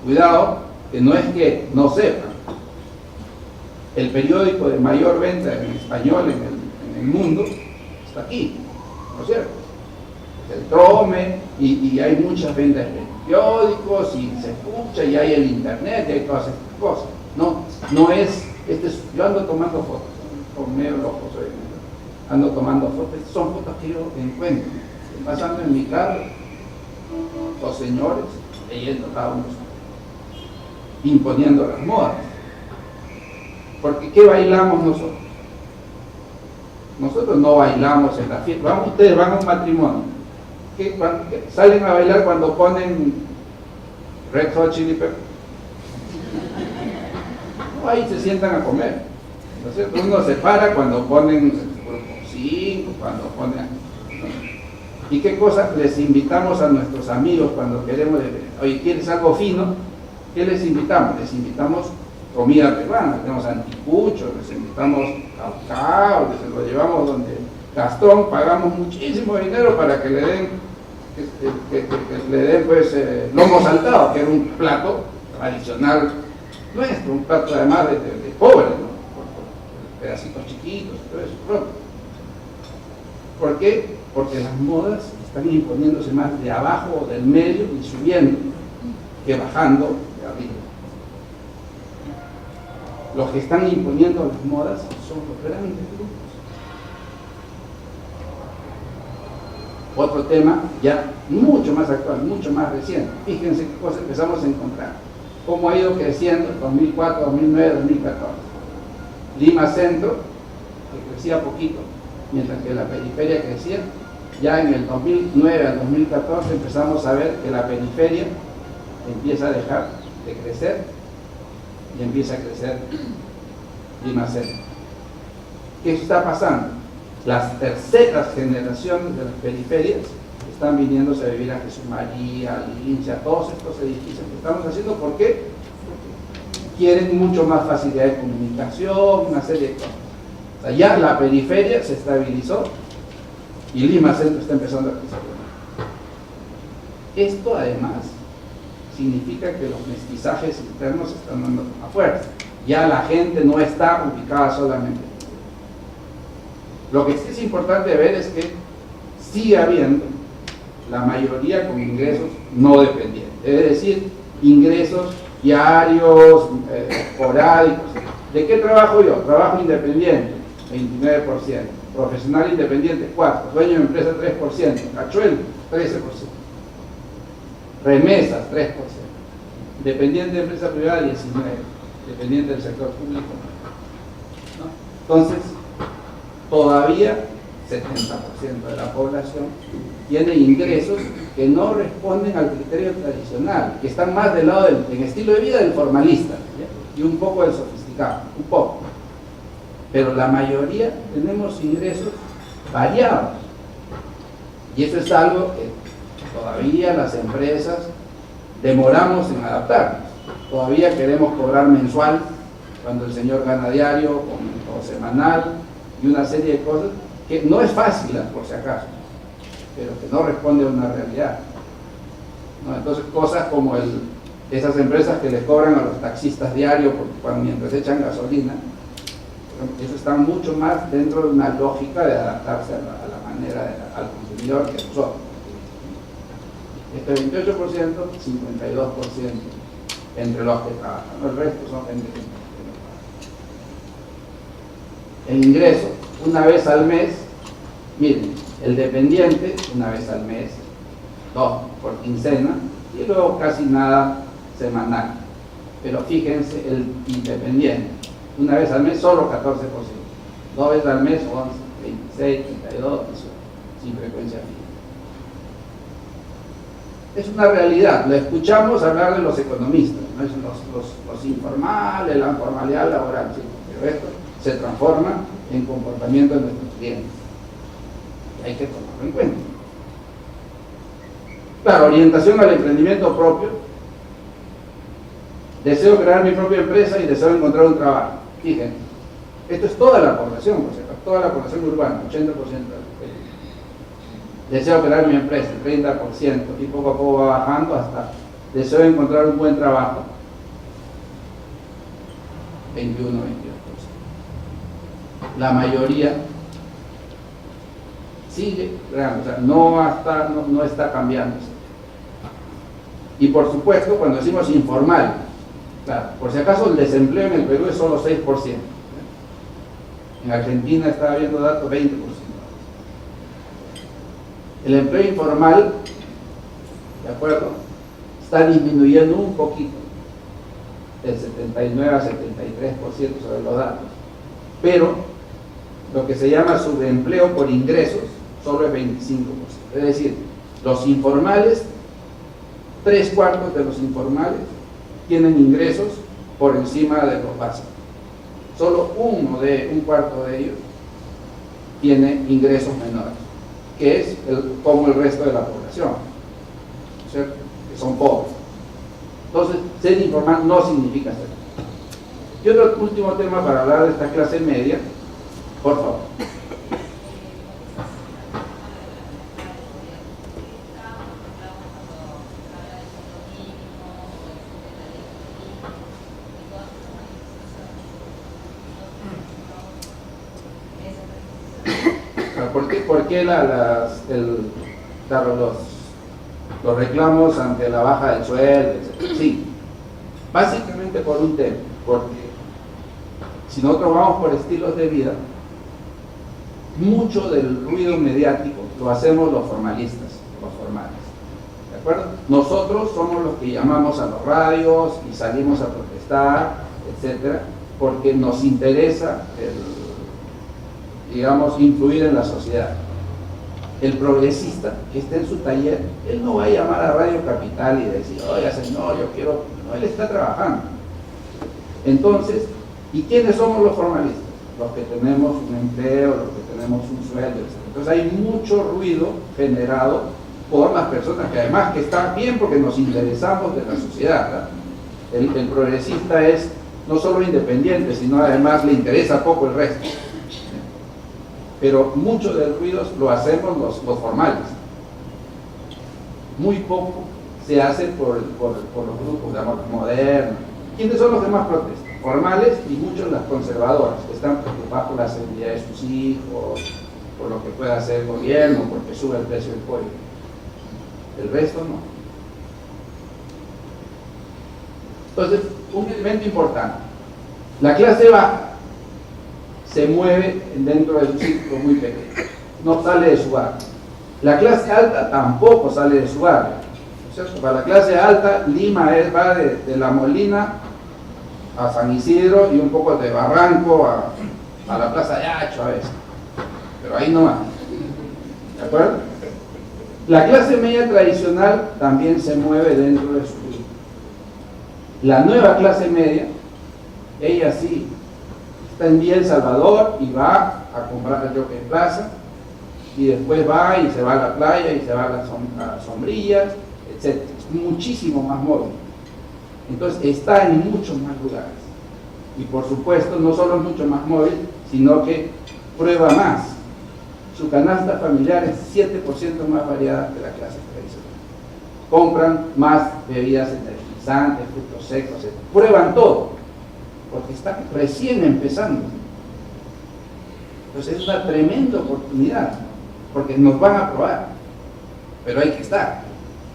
Cuidado, que no es que no sepan. El periódico de mayor venta en español en el mundo está aquí, ¿no es cierto? Es el Trome, y hay muchas ventas de periódicos, y se escucha, y hay el internet, y hay todas estas cosas. No es, yo ando tomando fotos, con medio loco soy, ando tomando fotos, son fotos que yo encuentro, pasando en mi carro, los señores leyendo cada uno, imponiendo las modas. Porque ¿qué bailamos nosotros? Nosotros no bailamos en la fiesta. Ustedes van a un matrimonio, ¿qué salen a bailar cuando ponen Red Hot Chili Peppers? No, ahí se sientan a comer, ¿no es cierto? Uno se para cuando ponen 5, cuando ponen, ¿no? ¿Y qué cosa les invitamos a nuestros amigos cuando queremos? Oye, ¿quieres algo fino? ¿Qué les invitamos? Les invitamos comida peruana, tenemos anticucho, les invitamos caucao, les lo llevamos donde Gastón, pagamos muchísimo dinero para que le den, que le den pues lomo saltado, que era un plato tradicional nuestro, un plato además de pobre, ¿no? Por pedacitos chiquitos, todo eso. ¿Por qué? Porque las modas están imponiéndose más de abajo o del medio y subiendo que bajando de arriba. Los que están imponiendo las modas son los grandes grupos. Otro tema ya mucho más actual, mucho más reciente. Fíjense qué cosas empezamos a encontrar. Cómo ha ido creciendo en 2004, 2009, 2014. Lima Centro, que crecía poquito, mientras que la periferia crecía. Ya en el 2009 al 2014 empezamos a ver que la periferia empieza a dejar de crecer y empieza a crecer Lima Centro. ¿Qué está pasando? Las terceras generaciones de las periferias están viniéndose a vivir a Jesús María, a Lince, a todos estos edificios que estamos haciendo. ¿Por qué? Quieren mucho más facilidad de comunicación, una serie de cosas. O sea, ya la periferia se estabilizó y Lima Centro está empezando a crecer. Esto además significa que los mestizajes internos están dando más fuerza. Ya la gente no está ubicada solamente. Lo que sí es importante ver es que sigue habiendo la mayoría con ingresos no dependientes, es decir, ingresos diarios, esporádicos. ¿De qué trabajo yo? Trabajo independiente, 29%, profesional independiente, 4%, dueño de empresa, 3%, cachuelo, 13%, remesas, 3%, dependiente de empresa privada, 19%, dependiente del sector público, ¿no? Entonces, todavía 70% de la población tiene ingresos que no responden al criterio tradicional, que están más del lado del estilo de vida del formalista, ¿ya? Y un poco del sofisticado, un poco. Pero la mayoría tenemos ingresos variados. Y eso es algo que todavía las empresas demoramos en adaptarnos. Todavía queremos cobrar mensual cuando el señor gana diario o semanal y una serie de cosas que no es fácil, por si acaso, pero que no responde a una realidad, ¿no? Entonces cosas como esas empresas que le cobran a los taxistas diario mientras echan gasolina, eso está mucho más dentro de una lógica de adaptarse a la manera al consumidor que nosotros. Este 28%, 52% entre los que trabajan, el resto son gente que no trabaja. El ingreso, una vez al mes, miren, el dependiente, una vez al mes, 2 por quincena, y luego casi nada semanal. Pero fíjense, el independiente, una vez al mes, solo 14%, 2 veces al mes, 11, 26, 32, 18, sin frecuencia fija. Es una realidad, lo escuchamos hablar de los economistas, ¿no? Es los informales, la informalidad laboral, sí, pero esto se transforma en comportamiento de nuestros clientes. Y hay que tomarlo en cuenta. Claro, orientación al emprendimiento propio. Deseo crear mi propia empresa y deseo encontrar un trabajo. Fíjense, esto es toda la población, por cierto, toda la población urbana, 80% del país. Deseo crear mi empresa, 30%, y poco a poco va bajando hasta deseo encontrar un buen trabajo, 21-22%. La mayoría sigue creando, o sea, no está cambiándose. Y por supuesto, cuando decimos informal, claro, por si acaso el desempleo en el Perú es solo 6%. En Argentina está habiendo datos 20%. El empleo informal, ¿de acuerdo?, está disminuyendo un poquito, del 79 a 73% sobre los datos, pero lo que se llama subempleo por ingresos solo es 25%. Es decir, los informales, 3/4 de los informales tienen ingresos por encima de los básicos. Solo un cuarto de ellos tiene ingresos menores, que es como el resto de la población, ¿cierto?, que son pobres. Entonces, ser informal no significa ser. Y otro último tema para hablar de esta clase media, por favor. ¿Por qué los reclamos ante la baja del sueldo, etc.? Sí, básicamente por un tema, porque si nosotros vamos por estilos de vida, mucho del ruido mediático lo hacemos los formalistas, los formales, ¿de acuerdo? Nosotros somos los que llamamos a los radios y salimos a protestar, etcétera, porque nos interesa digamos, influir en la sociedad. El progresista que está en su taller, él no va a llamar a Radio Capital y decir, oiga señor, yo quiero... No, él está trabajando. Entonces, ¿y quiénes somos los formalistas? Los que tenemos un empleo, los que tenemos un sueldo, etc. Entonces hay mucho ruido generado por las personas que además que están bien porque nos interesamos de la sociedad, ¿no? El progresista es no solo independiente, sino además le interesa poco el resto. Pero mucho del ruido lo hacemos los formales. Muy poco se hace por los grupos, digamos, modernos. ¿Quiénes son los que más protestan? Formales y muchos las conservadoras, que están preocupados por la seguridad de sus hijos, por lo que pueda hacer el gobierno, porque sube el precio del pollo. El resto no. Entonces, un elemento importante. La clase baja se mueve dentro de un círculo muy pequeño, no sale de su barrio. La clase alta tampoco sale de su barrio, ¿cierto? Para la clase alta, Lima va de La Molina a San Isidro y un poco de Barranco a la Plaza de Hacho a veces, pero ahí no va, ¿de acuerdo? La clase media tradicional también se mueve dentro de su grupo. La nueva clase media, ella sí está en Vía El Salvador y va a comprar el Jockey Plaza y después va y se va a la playa y se va a las sombrillas, etc. Es muchísimo más móvil. Entonces está en muchos más lugares y por supuesto no solo es mucho más móvil, sino que prueba más. Su canasta familiar es 7% más variada que la clase tradicional. Compran más bebidas energizantes, frutos secos, etc. Prueban todo porque está recién empezando. Entonces es una tremenda oportunidad, porque nos van a probar, pero hay que estar.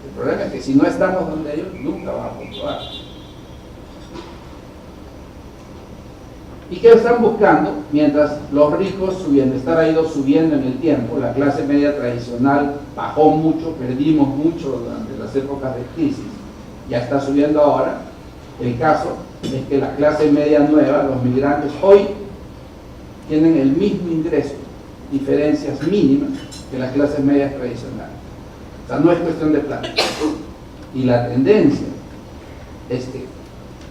El problema es que si no estamos donde ellos, nunca vamos a comprobar. ¿Y qué están buscando? Mientras los ricos, su bienestar ha ido subiendo en el tiempo, la clase media tradicional bajó mucho, perdimos mucho durante las épocas de crisis, ya está subiendo ahora. El caso es que la clase media nueva, los migrantes, hoy tienen el mismo ingreso, diferencias mínimas que las clases medias tradicionales. O sea, no es cuestión de plata, Y la tendencia es que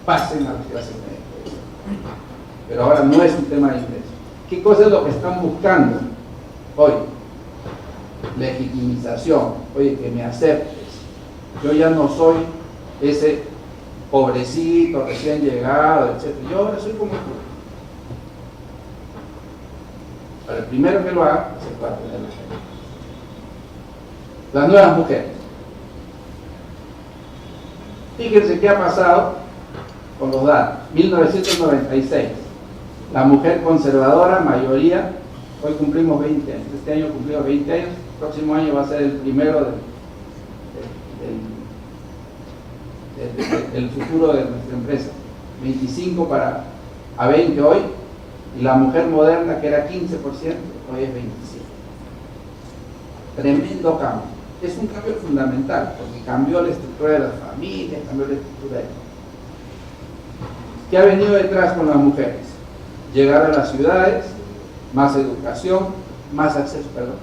pasen a la clase media. Pero ahora no es un tema de ingreso. ¿Qué cosa es lo que están buscando hoy? Legitimización. Oye, que me aceptes. Yo ya no soy ese pobrecito, recién llegado, etc. Yo ahora soy como tú. Para el primero que lo haga, se va a tener la gente. Las nuevas mujeres. Fíjense qué ha pasado con los datos. 1996. La mujer conservadora, mayoría, hoy cumplimos 20 años. Este año cumplimos 20 años. El próximo año va a ser el primero del futuro de nuestra empresa. 25 a 20 hoy. Y la mujer moderna, que era 15%, hoy es 25%. Tremendo cambio. Es un cambio fundamental, porque cambió la estructura de las familias, cambió la estructura de... ¿Qué ha venido detrás con las mujeres? Llegar a las ciudades, más educación, más acceso, perdón.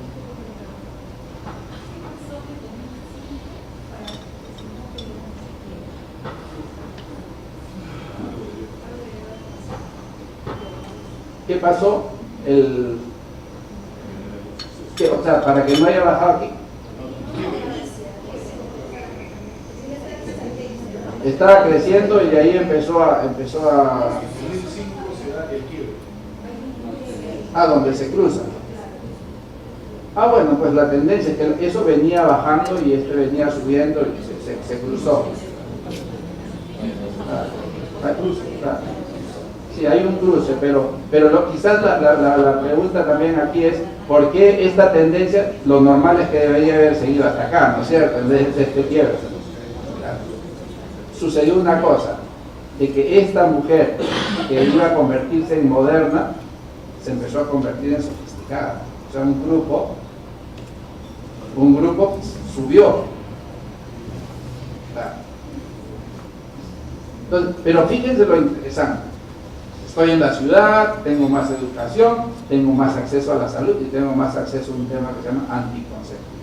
¿Qué pasó? O sea, para que no haya bajado aquí. Estaba creciendo y de ahí empezó a donde se cruza. Bueno, pues la tendencia es que eso venía bajando y este venía subiendo y se cruzó. Sí, hay un cruce, pero quizás la pregunta también aquí es ¿por qué esta tendencia? Lo normal es que debería haber seguido hasta acá, ¿no es cierto? En vez de este quiebre. Sucedió una cosa, de que esta mujer que iba a convertirse en moderna, se empezó a convertir en sofisticada. O sea, un grupo subió. Entonces, pero fíjense lo interesante. Estoy en la ciudad, tengo más educación, tengo más acceso a la salud y tengo más acceso a un tema que se llama anticonceptivo.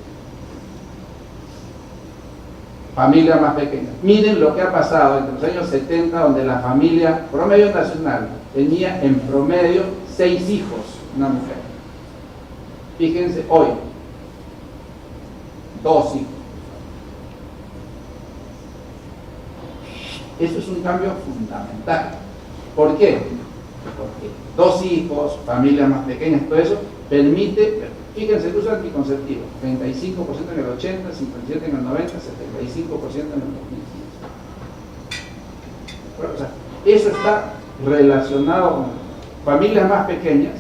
Familia más pequeña. Miren lo que ha pasado entre los años 70, donde la familia promedio nacional tenía en promedio 6 hijos, una mujer. Fíjense, hoy, 2 hijos. Eso es un cambio fundamental. ¿Por qué? Porque 2 hijos, familias más pequeñas, todo eso permite, fíjense, el uso anticonceptivo, 35% en el 80, 57% en el 90, 75% en el 2015. O sea, eso está relacionado con familias más pequeñas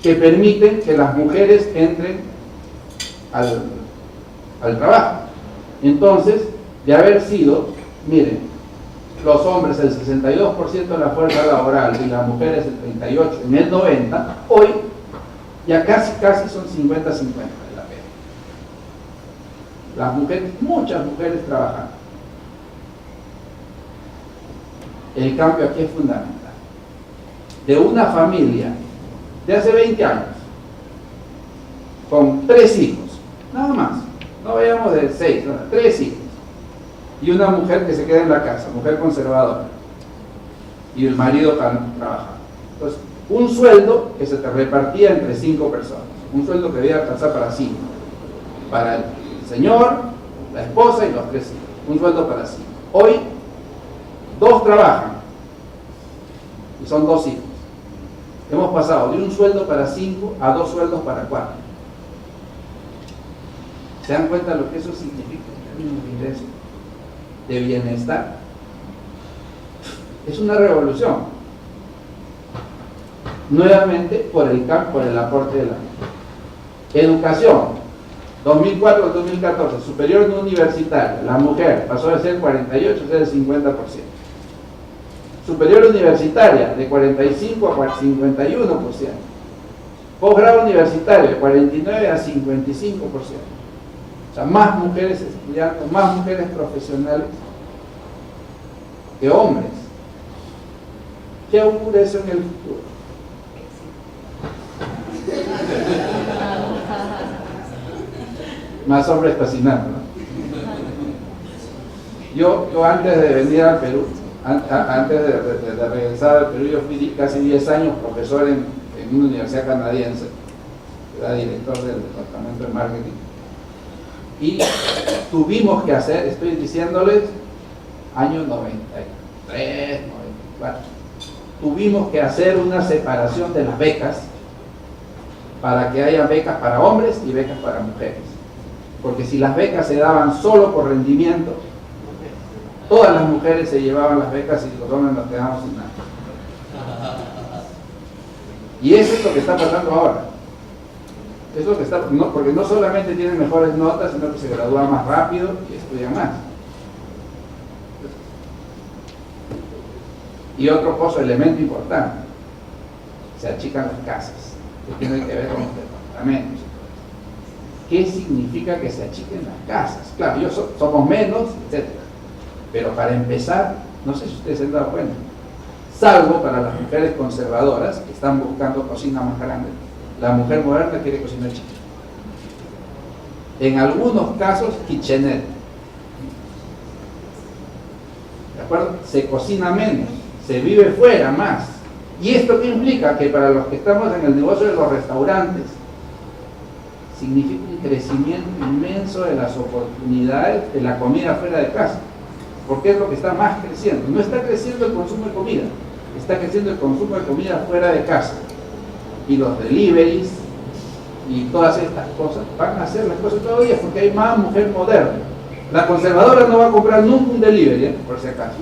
que permiten que las mujeres entren al trabajo. Entonces, de haber sido, miren, los hombres el 62% de la fuerza laboral y las mujeres el 38% en el 90, hoy ya casi son 50-50 de la pena. Las mujeres, muchas mujeres trabajando. El cambio aquí es fundamental. De una familia de hace 20 años, con 3 hijos, nada más, no vayamos de 6, 3 hijos, y una mujer que se queda en la casa, mujer conservadora, y el marido trabajando. Entonces, un sueldo que se te repartía entre 5 personas, un sueldo que debía alcanzar para 5, para el señor, la esposa y los 3 hijos, un sueldo para 5. Hoy, 2 trabajan, y son 2 hijos. Hemos pasado de un sueldo para 5 a 2 sueldos para 4. ¿Se dan cuenta lo que eso significa en términos de ingresos? De bienestar. Es una revolución. Nuevamente por el aporte de la educación. 2004-2014, superior no universitaria, la mujer pasó de ser 48 a ser el 50%. Superior universitaria, de 45 a 51%. Posgrado universitario, de 49 a 55%. O sea, más mujeres estudiando, más mujeres profesionales que hombres. ¿Qué ocurre eso en el futuro? Más hombres fascinando, ¿no? Yo antes de venir al Perú, antes de regresar al Perú, yo fui casi 10 años profesor en una universidad canadiense, era director del departamento de marketing, y tuvimos que hacer, estoy diciéndoles, año 93, 94, tuvimos que hacer una separación de las becas para que haya becas para hombres y becas para mujeres, porque si las becas se daban solo por rendimiento, todas las mujeres se llevaban las becas y los hombres nos quedamos sin nada. Y eso es lo que está pasando ahora. Es lo que está, no, porque no solamente tienen mejores notas, sino que se gradúan más rápido y estudian más. Y otro elemento importante, se achican las casas, que tienen que ver con los departamentos. ¿Qué significa que se achiquen las casas? Claro, somos menos, etc. Pero para empezar, no sé si ustedes se han dado cuenta, salvo para las mujeres conservadoras que están buscando cocina más grande, la mujer moderna quiere cocinar chiquita. En algunos casos, kitchenette. ¿De acuerdo? Se cocina menos, se vive fuera más. ¿Y esto qué implica? Que para los que estamos en el negocio de los restaurantes, significa un crecimiento inmenso de las oportunidades de la comida fuera de casa. Porque es lo que está más creciendo. No está creciendo el consumo de comida, está creciendo el consumo de comida fuera de casa. Y los deliveries y todas estas cosas van a hacer las cosas todavía porque hay más mujer moderna. La conservadora no va a comprar nunca un delivery, por si acaso,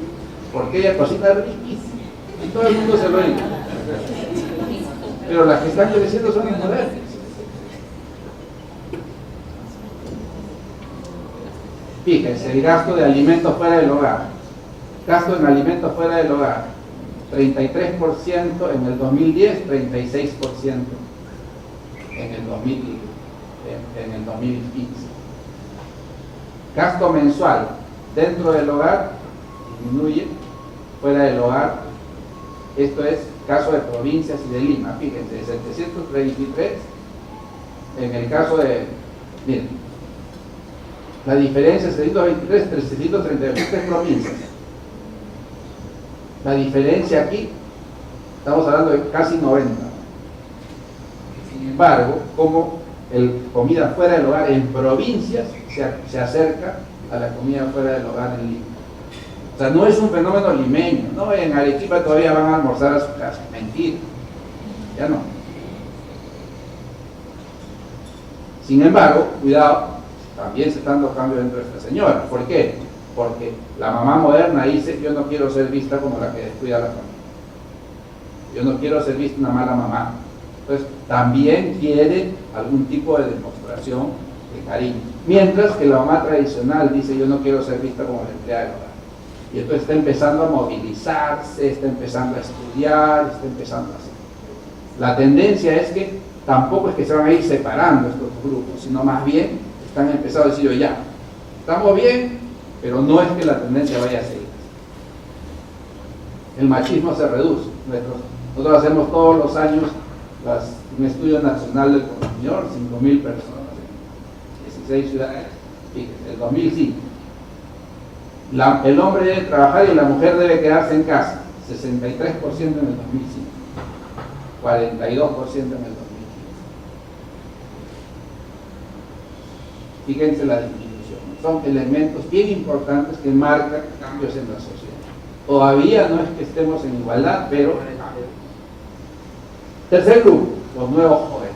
porque ella cocina riquísimo y todo el mundo se lo dice. Pero las que están creciendo son las modernas. Fíjense, el gasto de alimentos fuera del hogar. Gasto en alimentos fuera del hogar. 33% en el 2010, 36% en el 2015. Gasto mensual dentro del hogar disminuye, fuera del hogar, esto es caso de provincias y de Lima, fíjense, 723, en el caso de, miren, la diferencia es 723, 333 provincias. La diferencia aquí, estamos hablando de casi 90. Sin embargo, como comida fuera del hogar en provincias se acerca a la comida fuera del hogar en Lima. O sea, no es un fenómeno limeño, no, en Arequipa todavía van a almorzar a su casa. Mentira, ya no. Sin embargo, cuidado, también se están dando cambios dentro de esta señora. ¿Por qué? Porque la mamá moderna dice, yo no quiero ser vista como la que descuida a la familia. Yo no quiero ser vista una mala mamá. Entonces, también quiere algún tipo de demostración de cariño. Mientras que la mamá tradicional dice, yo no quiero ser vista como la empleada del hogar. Y entonces está empezando a movilizarse, está empezando a estudiar, está empezando a hacer. La tendencia es que tampoco es que se van a ir separando estos grupos, sino más bien están empezando a decir, ya, estamos bien, pero no es que la tendencia vaya a seguir. El machismo se reduce. Nosotros hacemos todos los años un estudio nacional del consumidor, 5.000 personas, 16 ciudades, fíjense, el 2005. El hombre debe trabajar y la mujer debe quedarse en casa, 63% en el 2005, 42% en el 2015. Fíjense la disminución. Son elementos bien importantes que marcan cambios en la sociedad. Todavía no es que estemos en igualdad, pero tercer grupo, los nuevos jóvenes.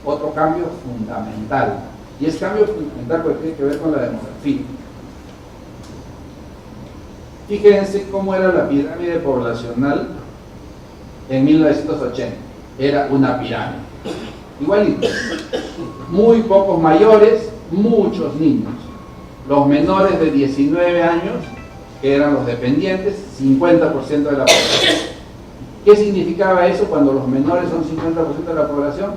Otro cambio fundamental. Y es cambio fundamental porque tiene que ver con la demografía. Fíjense cómo era la pirámide poblacional en 1980. Era una pirámide. Igualito. Muy pocos mayores, muchos niños. Los menores de 19 años, que eran los dependientes, 50% de la población. ¿Qué significaba eso cuando los menores son 50% de la población?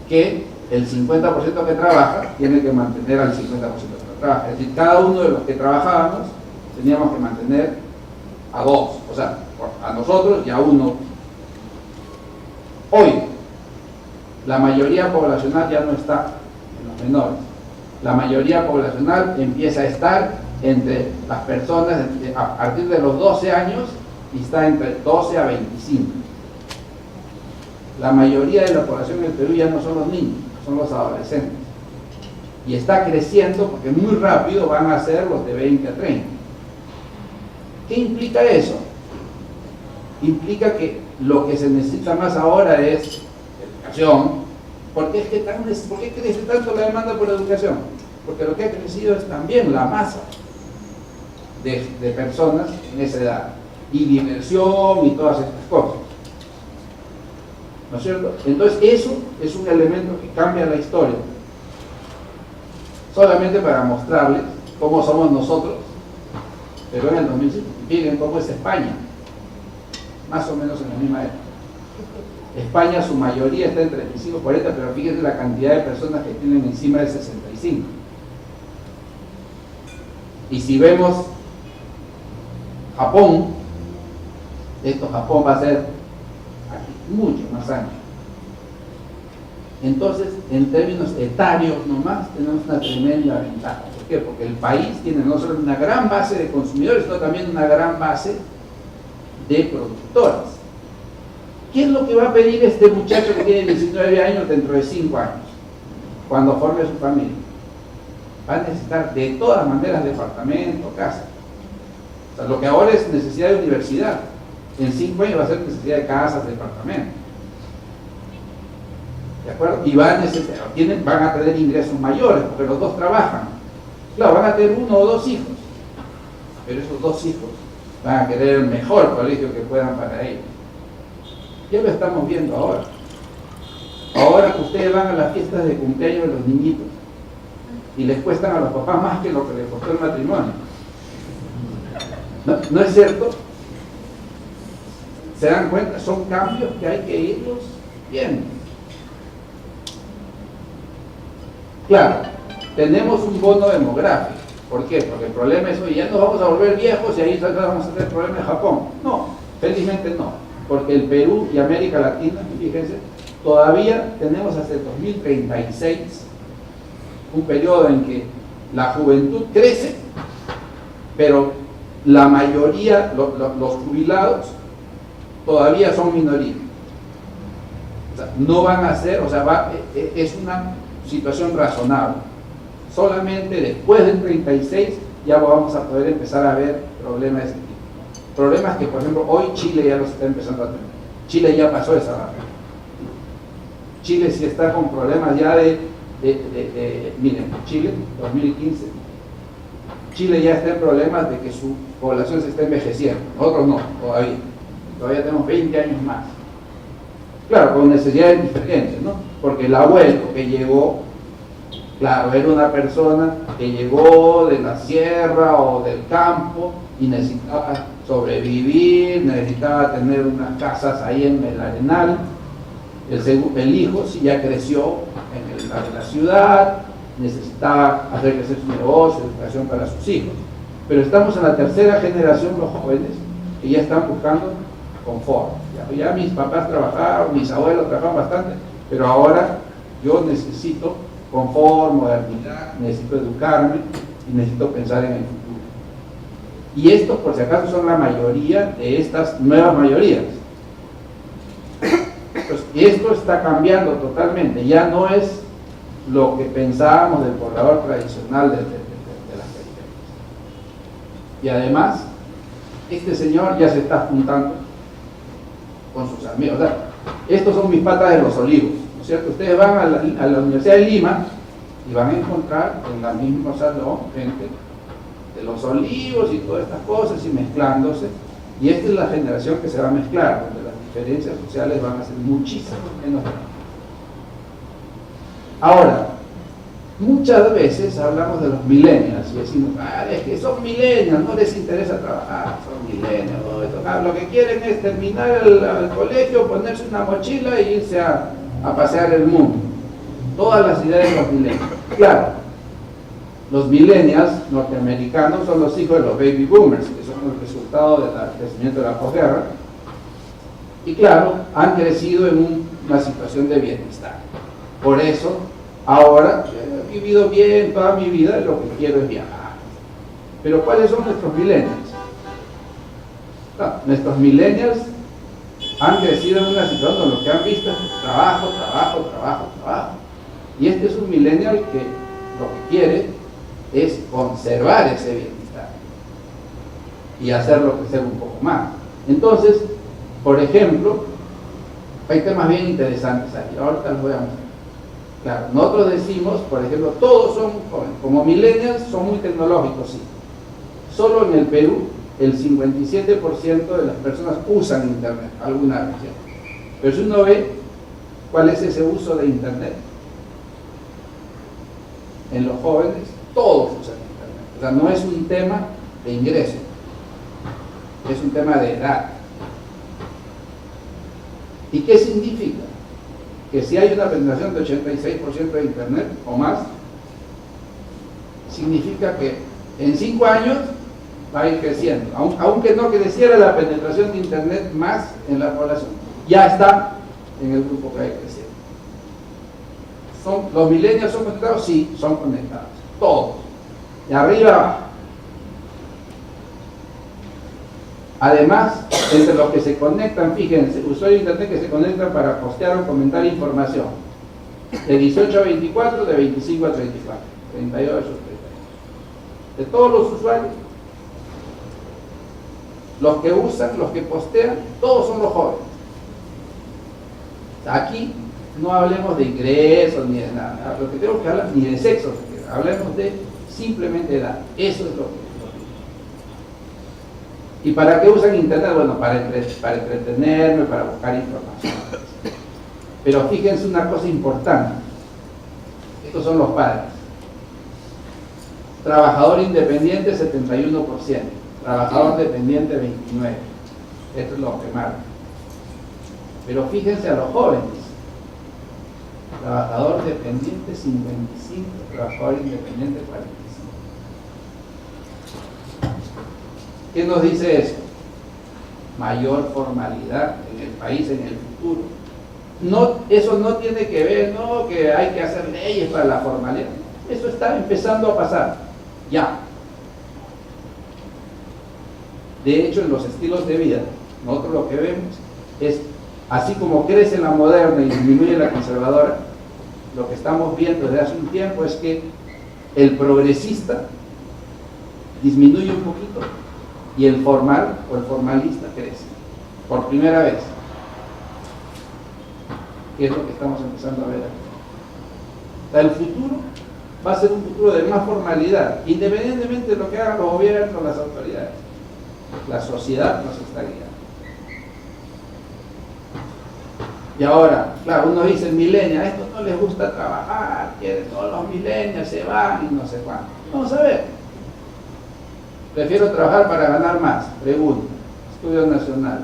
Que el 50% que trabaja tiene que mantener al 50% que trabaja. Es decir, cada uno de los que trabajábamos teníamos que mantener a dos, o sea, a nosotros y a uno. Hoy, la mayoría poblacional ya no está en los menores. La mayoría poblacional empieza a estar entre las personas a partir de los 12 años y está entre 12 a 25. La mayoría de la población en el Perú ya no son los niños, son los adolescentes. Y está creciendo porque muy rápido van a ser los de 20 a 30. ¿Qué implica eso? Implica que lo que se necesita más ahora es educación. ¿Por qué crece tanto la demanda por educación? Porque lo que ha crecido es también la masa de personas en esa edad, y diversión y todas estas cosas, ¿no es cierto? Entonces eso es un elemento que cambia la historia, solamente para mostrarles cómo somos nosotros, pero en el 2005, miren cómo es España, más o menos en la misma época. España, su mayoría está entre 35 y 40, pero fíjense la cantidad de personas que tienen encima de 65. Y si vemos Japón, Japón va a ser aquí mucho más ancho. Entonces, en términos etarios nomás, tenemos una tremenda ventaja. ¿Por qué? Porque el país tiene no solo una gran base de consumidores, sino también una gran base de productores. ¿Qué es lo que va a pedir este muchacho que tiene 19 años dentro de 5 años? Cuando forme su familia. Va a necesitar de todas maneras departamento, casa. O sea, lo que ahora es necesidad de universidad, en 5 años va a ser necesidad de casas, departamentos. ¿De acuerdo? Y van a tener ingresos mayores, porque los dos trabajan. Claro, van a tener 1 o 2 hijos, pero esos 2 hijos van a querer el mejor colegio que puedan para ellos. Ya lo estamos viendo ahora. Ahora que ustedes van a las fiestas de cumpleaños de los niñitos y les cuestan a los papás más que lo que les costó el matrimonio. ¿No es cierto? ¿Se dan cuenta? Son cambios que hay que irlos viendo. Claro, tenemos un bono demográfico. ¿Por qué? Porque el problema es, oye, ya nos vamos a volver viejos y ahí vamos a tener el problema de Japón. No, felizmente no. Porque el Perú y América Latina, fíjense, todavía tenemos hasta el 2036 un periodo en que la juventud crece, pero la mayoría, los jubilados, todavía son minoría. O sea, no van a ser, es una situación razonable. Solamente después del 36 ya vamos a poder empezar a ver problemas de ese tipo. Problemas que, por ejemplo, hoy Chile ya los está empezando a tener. Chile ya pasó esa barrera. Chile sí está con problemas ya miren, Chile, 2015, Chile ya está en problemas de que su población se está envejeciendo. Nosotros no, todavía tenemos 20 años más. Claro, con necesidades diferentes, ¿no? Porque el abuelo que llegó, claro, era una persona que llegó de la sierra o del campo y necesitaba sobrevivir, necesitaba tener unas casas ahí en el Arenal. El hijo sí ya creció en la ciudad, necesitaba hacer crecer su negocio, educación para sus hijos. Pero estamos en la tercera generación, los jóvenes, que ya están buscando confort. Ya mis papás trabajaron, mis abuelos trabajaban bastante, pero ahora yo necesito confort, modernidad, necesito educarme y necesito pensar en el futuro. Y estos, por si acaso, son la mayoría de estas nuevas mayorías. Entonces, esto está cambiando totalmente, ya no es lo que pensábamos del poblador tradicional de las periferias. Y además, este señor ya se está juntando con sus amigos. O sea, estos son mis patas de los olivos, ¿no es cierto? Ustedes van a la Universidad de Lima y van a encontrar en el mismo salón gente de los olivos y todas estas cosas y mezclándose. Y esta es la generación que se va a mezclar, donde las diferencias sociales van a ser muchísimo menos grandes. Ahora, muchas veces hablamos de los millennials y decimos, es que son millennials, no les interesa trabajar, son millennials, ¿no? Lo que quieren es terminar el colegio, ponerse una mochila e irse a pasear el mundo. Todas las ideas de los millennials. Claro, los millennials norteamericanos son los hijos de los baby boomers, que son el resultado del crecimiento de la posguerra, y claro, han crecido en una situación de bienestar. Por eso, ahora, he vivido bien toda mi vida, lo que quiero es viajar. Pero ¿cuáles son nuestros millennials? No, nuestros millennials han crecido en una situación donde lo que han visto es trabajo, trabajo, trabajo, trabajo. Y este es un millennial que lo que quiere es conservar ese bienestar y hacerlo crecer un poco más. Entonces, por ejemplo, hay temas bien interesantes aquí, ahorita los voy a mostrar. Claro, nosotros decimos, por ejemplo, todos son jóvenes, como millennials son muy tecnológicos, sí. Solo en el Perú el 57% de las personas usan internet alguna vez. Pero si uno ve cuál es ese uso de internet, en los jóvenes todos usan internet. O sea, no es un tema de ingreso, es un tema de edad. ¿Y qué significa? Que si hay una penetración de 86% de internet o más, significa que en 5 años va a ir creciendo, aunque no creciera la penetración de internet más en la población, ya está en el grupo que hay creciendo. ¿Los millennials son conectados? Sí, son conectados, todos, de arriba abajo. Además, entre los que se conectan, fíjense, usuarios de internet que se conectan para postear o comentar información, de 18 a 24, de 25 a 34, 38 a 38. De todos los usuarios, los que usan, los que postean, todos son los jóvenes. Aquí no hablemos de ingresos ni de nada, lo que tenemos que hablar, ni de sexo, hablemos de simplemente edad. Eso es lo que. ¿Y para qué usan internet? Bueno, para entretenerme, para buscar información. Pero fíjense una cosa importante. Estos son los padres. Trabajador independiente 71%, trabajador dependiente 29%. Esto es lo que marca. Pero fíjense a los jóvenes. Trabajador dependiente 55%, trabajador independiente 45%. ¿Qué nos dice eso? Mayor formalidad en el país en el futuro. No, eso no tiene que ver, no, que hay que hacer leyes para la formalidad. Eso está empezando a pasar, ya. De hecho, en los estilos de vida, nosotros lo que vemos es, así como crece la moderna y disminuye la conservadora, lo que estamos viendo desde hace un tiempo es que el progresista disminuye un poquito y el formal o el formalista crece, por primera vez. ¿Qué es lo que estamos empezando a ver aquí? O sea, el futuro va a ser un futuro de más formalidad, independientemente de lo que hagan los gobiernos, las autoridades. La sociedad nos está guiando. Y ahora, claro, uno dice, millennials, a estos no les gusta trabajar, quieren, todos los millennials se van y no sé cuánto. Vamos a ver. Prefiero trabajar para ganar más. Pregunta, estudio nacional.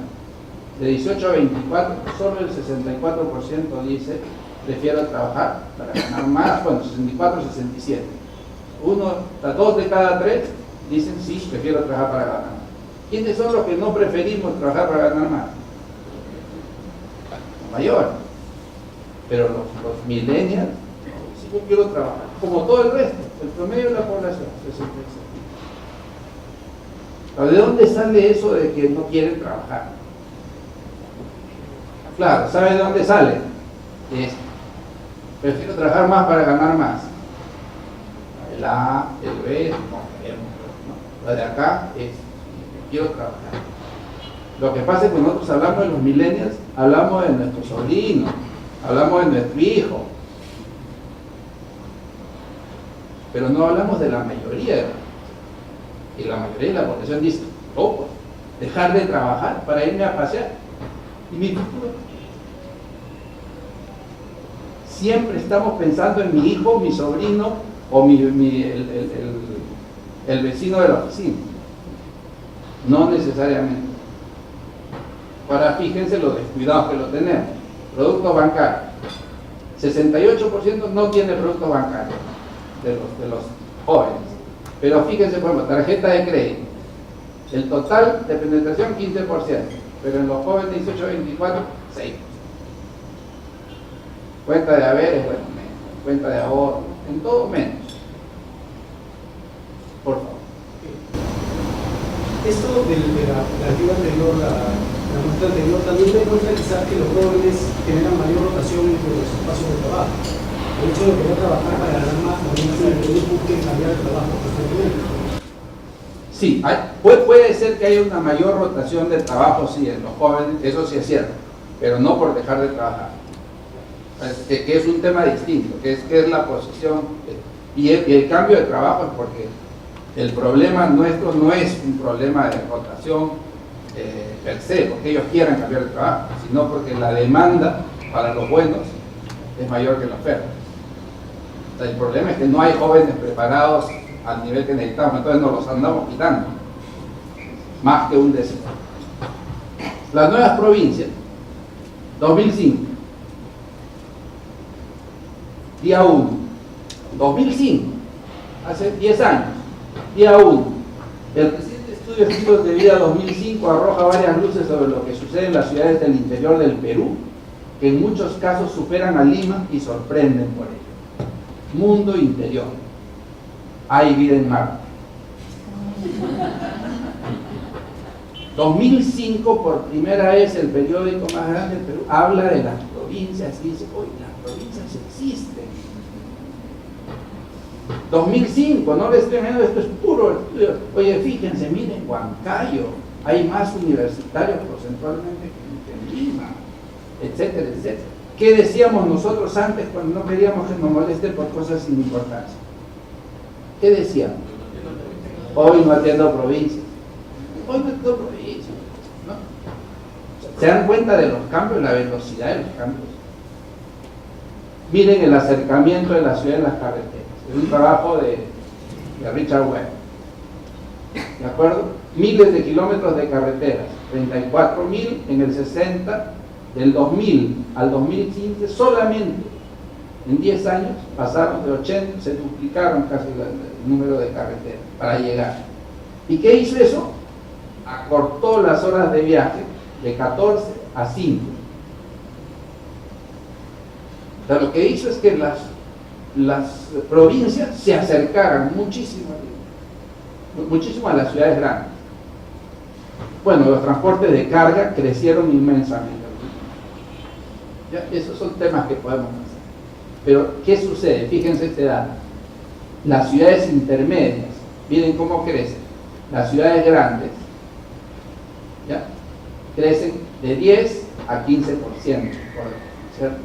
De 18 a 24, solo el 64% dice, prefiero trabajar para ganar más. Bueno, 64, 67. Dos de cada tres dicen, sí, prefiero trabajar para ganar más. ¿Quiénes son los que no preferimos trabajar para ganar más? Los mayores. Pero los millennials, sí, yo quiero trabajar, como todo el resto, el promedio de la población, 66. ¿De dónde sale eso de que no quieren trabajar? Claro, ¿sabe de dónde sale? Prefiero trabajar más para ganar más. El A, el B, no. Lo de acá es, quiero trabajar. Lo que pasa es que nosotros hablamos de los millennials, hablamos de nuestro sobrino, hablamos de nuestro hijo, pero no hablamos de la mayoría de la. Y la mayoría de la población dice, pues, dejar de trabajar para irme a pasear. ¿Y mi futuro? Siempre estamos pensando en mi hijo, mi sobrino o el vecino de la oficina. No necesariamente. Ahora fíjense los descuidados que lo tenemos. Productos bancarios. 68% no tiene productos bancarios de los jóvenes. Pero fíjense, por ejemplo, tarjeta de crédito. El total de penetración 15%, pero en los jóvenes 18 a 24, 6%. Cuenta de haberes, bueno, menos. Cuenta de ahorro, en todo menos. Por favor. Esto de la ayuda anterior, la muestra anterior, también demuestra quizás que los jóvenes generan mayor rotación entre los espacios de trabajo. El hecho de poder trabajar para ganar más también hace que ellos busquen cambiar de trabajo constantemente. Sí, puede ser que haya una mayor rotación de trabajo, sí, en los jóvenes, eso sí es cierto, pero no por dejar de trabajar. Que es un tema distinto, que es la posición, y el cambio de trabajo es porque el problema nuestro no es un problema de rotación per se, porque ellos quieran cambiar de trabajo, sino porque la demanda para los buenos es mayor que la oferta. O sea, el problema es que no hay jóvenes preparados al nivel que necesitamos, entonces nos los andamos quitando, más que un deseo. Las nuevas provincias, 2005, día 1, 2005, hace 10 años, día 1, el reciente estudio Estilos de Vida 2005 arroja varias luces sobre lo que sucede en las ciudades del interior del Perú, que en muchos casos superan a Lima y sorprenden por ello. Mundo interior. Hay vida en Marte. 2005, por primera vez, el periódico más grande del Perú habla de las provincias y dice, oye, las provincias existen. 2005, no les estoy viendo, esto es puro estudio. Oye, fíjense, miren, Huancayo, hay más universitarios porcentualmente que en Lima, etcétera, etcétera. ¿Qué decíamos nosotros antes cuando no queríamos que nos molesten por cosas sin importancia? ¿Qué decíamos? Hoy no atiendo provincias. Hoy no atiendo provincias, ¿no? ¿Se dan cuenta de los cambios, la velocidad de los cambios? Miren el acercamiento de la ciudad en las carreteras. Es un trabajo de Richard Webb. ¿De acuerdo? Miles de kilómetros de carreteras, 34.000 en el 60, del 2000 al 2015, solamente en 10 años pasaron de 80, se duplicaron casi el número de carreteras para llegar. ¿Y qué hizo eso? Acortó las horas de viaje de 14 a 5. O sea, lo que hizo es que las provincias se acercaran muchísimo a las ciudades grandes. Bueno, los transportes de carga crecieron inmensamente. ¿Ya? Esos son temas que podemos hacer. Pero, ¿qué sucede? Fíjense este dato. Las ciudades intermedias, miren cómo crecen. Las ciudades grandes, ¿ya?, crecen de 10 a 15%, ¿cierto?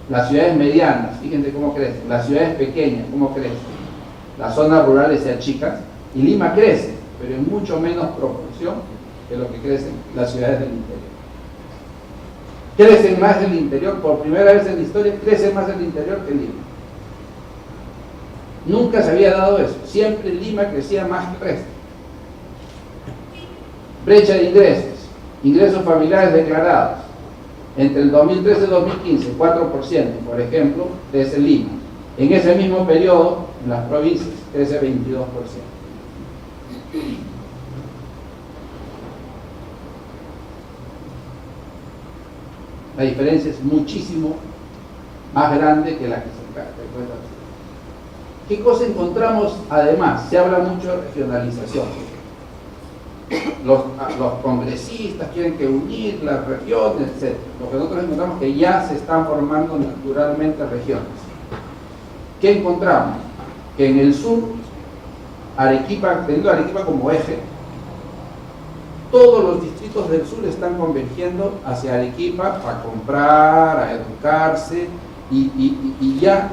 Las ciudades medianas, fíjense cómo crecen. Las ciudades pequeñas, cómo crecen. Las zonas rurales se achican y Lima crece, pero en mucho menos proporción que lo que crecen las ciudades del interior. Crecen más el interior, por primera vez en la historia, crece más el interior que Lima. Nunca se había dado eso, siempre Lima crecía más que el resto. Brecha de ingresos familiares declarados, entre el 2013 y 2015, 4%, por ejemplo, crece Lima. En ese mismo periodo, en las provincias, crece 22%. La diferencia es muchísimo más grande que la que se encuentra. ¿Qué cosa encontramos además? Se habla mucho de regionalización. Los congresistas quieren que unir las regiones, etc. Lo que nosotros encontramos es que ya se están formando naturalmente regiones. ¿Qué encontramos? Que en el sur, Arequipa, teniendo Arequipa como eje, todos los distritos del sur están convergiendo hacia Arequipa a comprar, a educarse y ya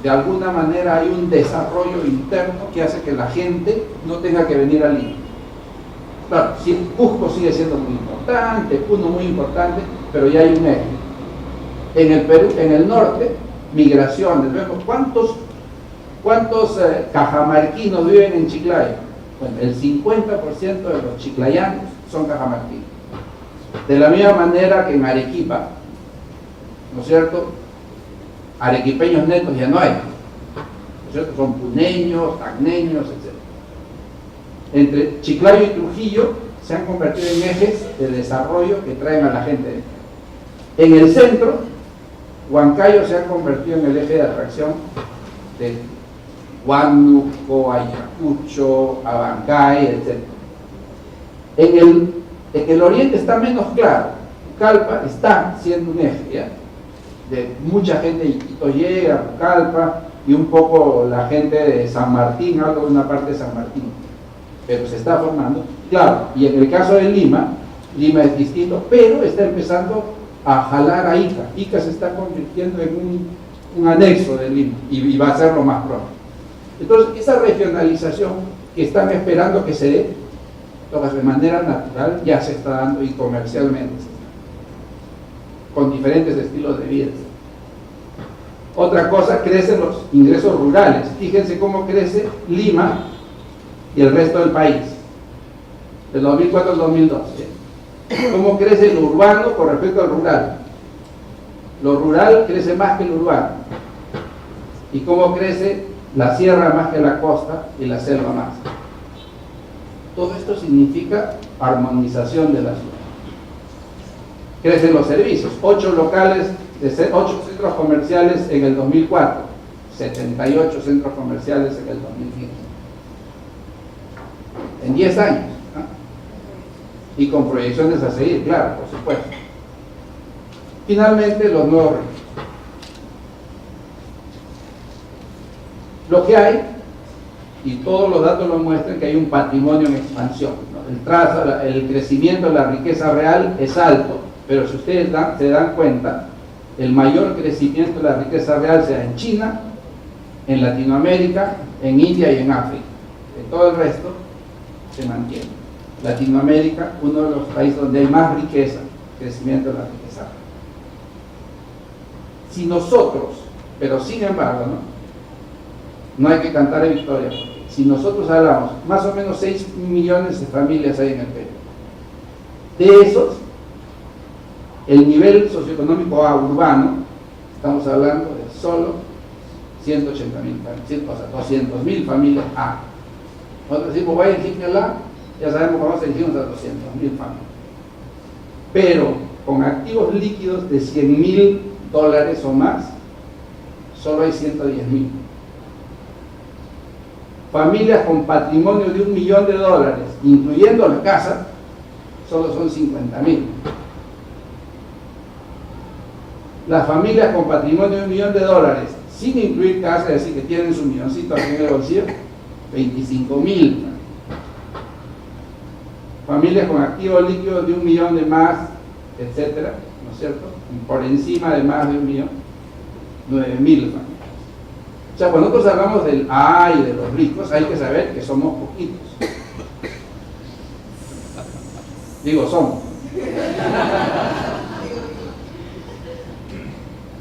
de alguna manera hay un desarrollo interno que hace que la gente no tenga que venir a Lima. Claro, Cusco sigue siendo muy importante, Puno muy importante, pero ya hay un eje. En el Perú, en el norte, migraciones. Vemos cuántos cajamarquinos viven en Chiclayo. Bueno, el 50% de los chiclayanos son cajamarquinos. De la misma manera que en Arequipa, ¿no es cierto?, arequipeños netos ya no hay, ¿no es cierto?, son puneños, tacneños, etc. Entre Chiclayo y Trujillo se han convertido en ejes de desarrollo que traen a la gente. En el centro, Huancayo se ha convertido en el eje de atracción de Huánuco, Ayacucho, Abancay, etc. En el oriente está menos claro. Pucallpa está siendo un eje, ¿ya? De mucha gente de Iquitos llega a Pucallpa y un poco la gente de San Martín, algo de una parte de San Martín, pero se está formando, claro. Y en el caso de Lima es distinto, pero está empezando a jalar a Ica. Ica se está convirtiendo en un anexo de Lima y va a ser lo más pronto. Entonces, esa regionalización que están esperando que se dé, de manera natural ya se está dando, y comercialmente, con diferentes estilos de vida. Otra cosa, crecen los ingresos rurales. Fíjense cómo crece Lima y el resto del país, del 2004 al 2012. ¿Cómo crece lo urbano con respecto al rural? Lo rural crece más que lo urbano. ¿Y cómo crece la sierra más que la costa y la selva más? Todo esto significa armonización de la ciudad. Crecen los servicios, 8 centros comerciales en el 2004, 78 centros comerciales en el 2015. En 10 años, ¿no? Y con proyecciones a seguir, claro, por supuesto. Finalmente, los nuevos ricos. Lo que hay, y todos los datos lo muestran, que hay un patrimonio en expansión, ¿no? El crecimiento de la riqueza real es alto, pero si ustedes se dan cuenta, el mayor crecimiento de la riqueza real se da en China, en Latinoamérica, en India y en África. En todo el resto se mantiene. Latinoamérica, uno de los países donde hay más riqueza, crecimiento de la riqueza real. Si nosotros, pero sin embargo, no hay que cantar de victoria, si nosotros hablamos, más o menos 6 millones de familias hay en el Perú. De esos, el nivel socioeconómico urbano, estamos hablando de solo 180,000 familias, o sea, 200,000 familias A. Nosotros decimos, vaya en la, ya sabemos cómo se dirigimos a 200,000 familias. Pero con activos líquidos de $100,000 o más, solo hay 110,000. Familias con patrimonio de $1 millón, incluyendo la casa, solo son 50,000. Las familias con patrimonio de $1 millón, sin incluir casa, es decir, que tienen su milloncito aquí en el bolsillo, 25,000. Familias con activos líquidos de $1 millón de más, etcétera, ¿no es cierto? Por encima de más de $1 millón, 9,000 familias. O sea, cuando nosotros hablamos del A y de los ricos, hay que saber que somos poquitos. Digo, somos.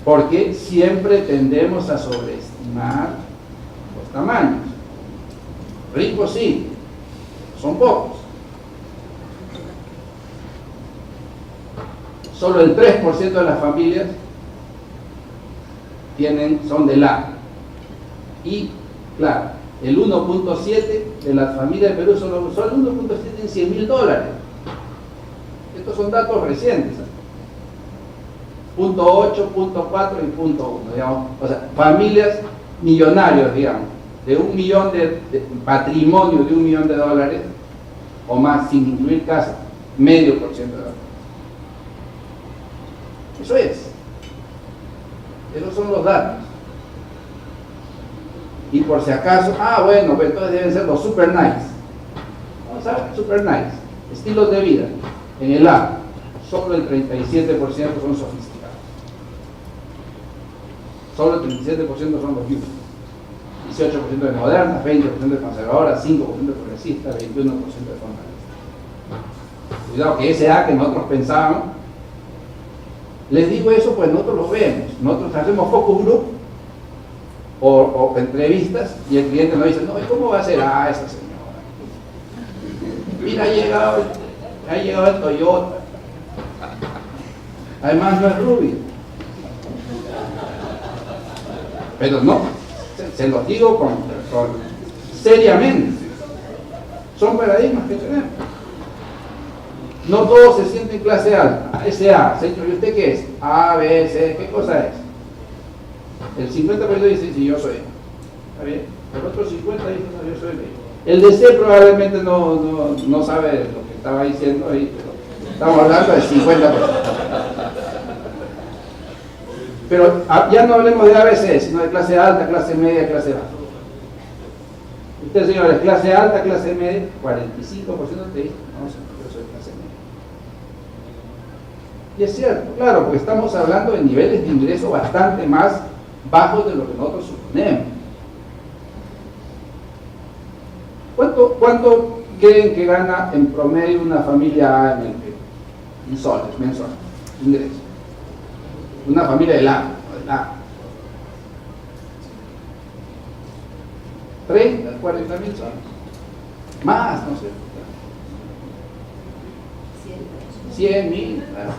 Porque siempre tendemos a sobreestimar los tamaños. Ricos sí, son pocos. Solo el 3% de las familias son del A. Y, claro, el 1.7 de las familias de Perú, solo el 1.7 en $100,000. Estos son datos recientes. .8, .4 y .1, digamos. O sea, familias millonarios, digamos, de $1 millón de patrimonio de $1 millón o más, sin incluir casa, 0,5% de dólares. Eso es. Esos son los datos. Y por si acaso, bueno, pues entonces deben ser los super nice. Vamos a ver, super nice. Estilos de vida. En el A, solo el 37% son sofisticados. Solo el 37% son los youth. 18% de modernas, 20% de conservadoras, 5% de progresistas, 21% de formalistas. Cuidado que ese A que nosotros pensábamos, les digo eso pues nosotros lo vemos. Nosotros hacemos focus group o entrevistas y el cliente nos dice, no, ¿y cómo va a ser esa señora? Mira, ha llegado el Toyota. Además no es rubio. Pero no, se los digo seriamente. Son paradigmas que tenemos. No todos se sienten clase alta. SA, ¿y usted qué es? A, B, C, ¿qué cosa es? El 50% dice, sí, yo soy. ¿Está bien? El otro 50% dice, no, yo soy B. El de C probablemente no sabe lo que estaba diciendo ahí, pero estamos hablando del 50%. Pero ya no hablemos de ABC, sino de clase alta, clase media, clase baja. Ustedes, señores, clase alta, clase media, 45% te dicen, no, yo soy clase media. Y es cierto, claro, porque estamos hablando de niveles de ingreso bastante más bajos de lo que nosotros suponemos. ¿Cuánto creen que gana en promedio una familia en el Perú? En soles, mensuales, ingreso. Una familia de la 30, 40 mil soles. Más, ¿no es cierto? 100 mil, claro.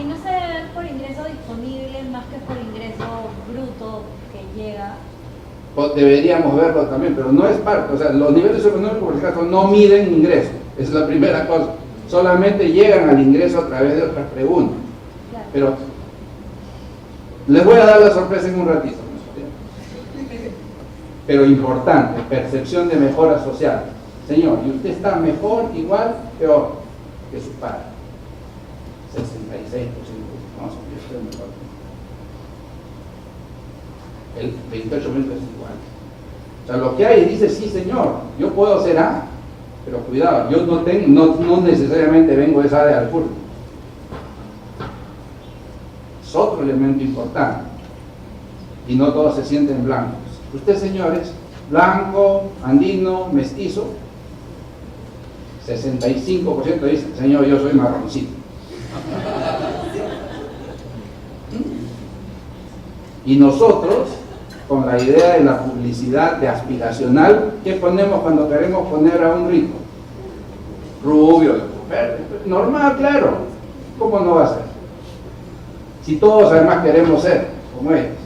Y no se debe ver por ingreso disponible más que por ingreso bruto que llega. Deberíamos verlo también, pero no es parte, o sea, los niveles económicos, por ejemplo, no miden ingresos, esa es la primera cosa, solamente llegan al ingreso a través de otras preguntas. Claro. Pero les voy a dar la sorpresa en un ratito. Pero importante, percepción de mejora social. Señor, ¿y usted está mejor, igual, peor que su padre? 66%, no, yo estoy mejor. El 28% es igual. O sea, lo que hay dice, sí señor, yo puedo hacer A, pero cuidado, yo no necesariamente vengo de esa área del fútbol. Es otro elemento importante. Y no todos se sienten blancos. Usted, señores, blanco, andino, mestizo, 65% dicen, señor, yo soy marroncito. Y nosotros, con la idea de la publicidad de aspiracional, ¿qué ponemos cuando queremos poner a un rico? Rubio, verde, normal, claro. ¿Cómo no va a ser? Si todos además queremos ser como ellos.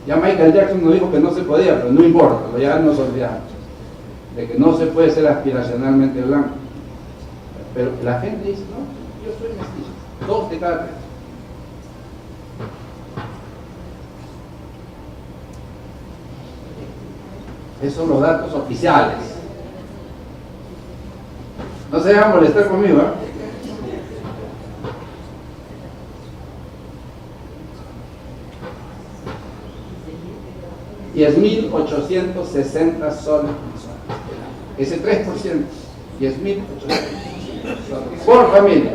Ya Michael Jackson nos dijo que no se podía, pero no importa, ya nos olvidamos de que no se puede ser aspiracionalmente blanco. Pero la gente dice, no, yo soy mestizo, 2 de cada 3. Esos son los datos oficiales. No se vayan a molestar conmigo, ¿eh? $10.860 soles mensuales. Ese 3%, 10.860 por familia.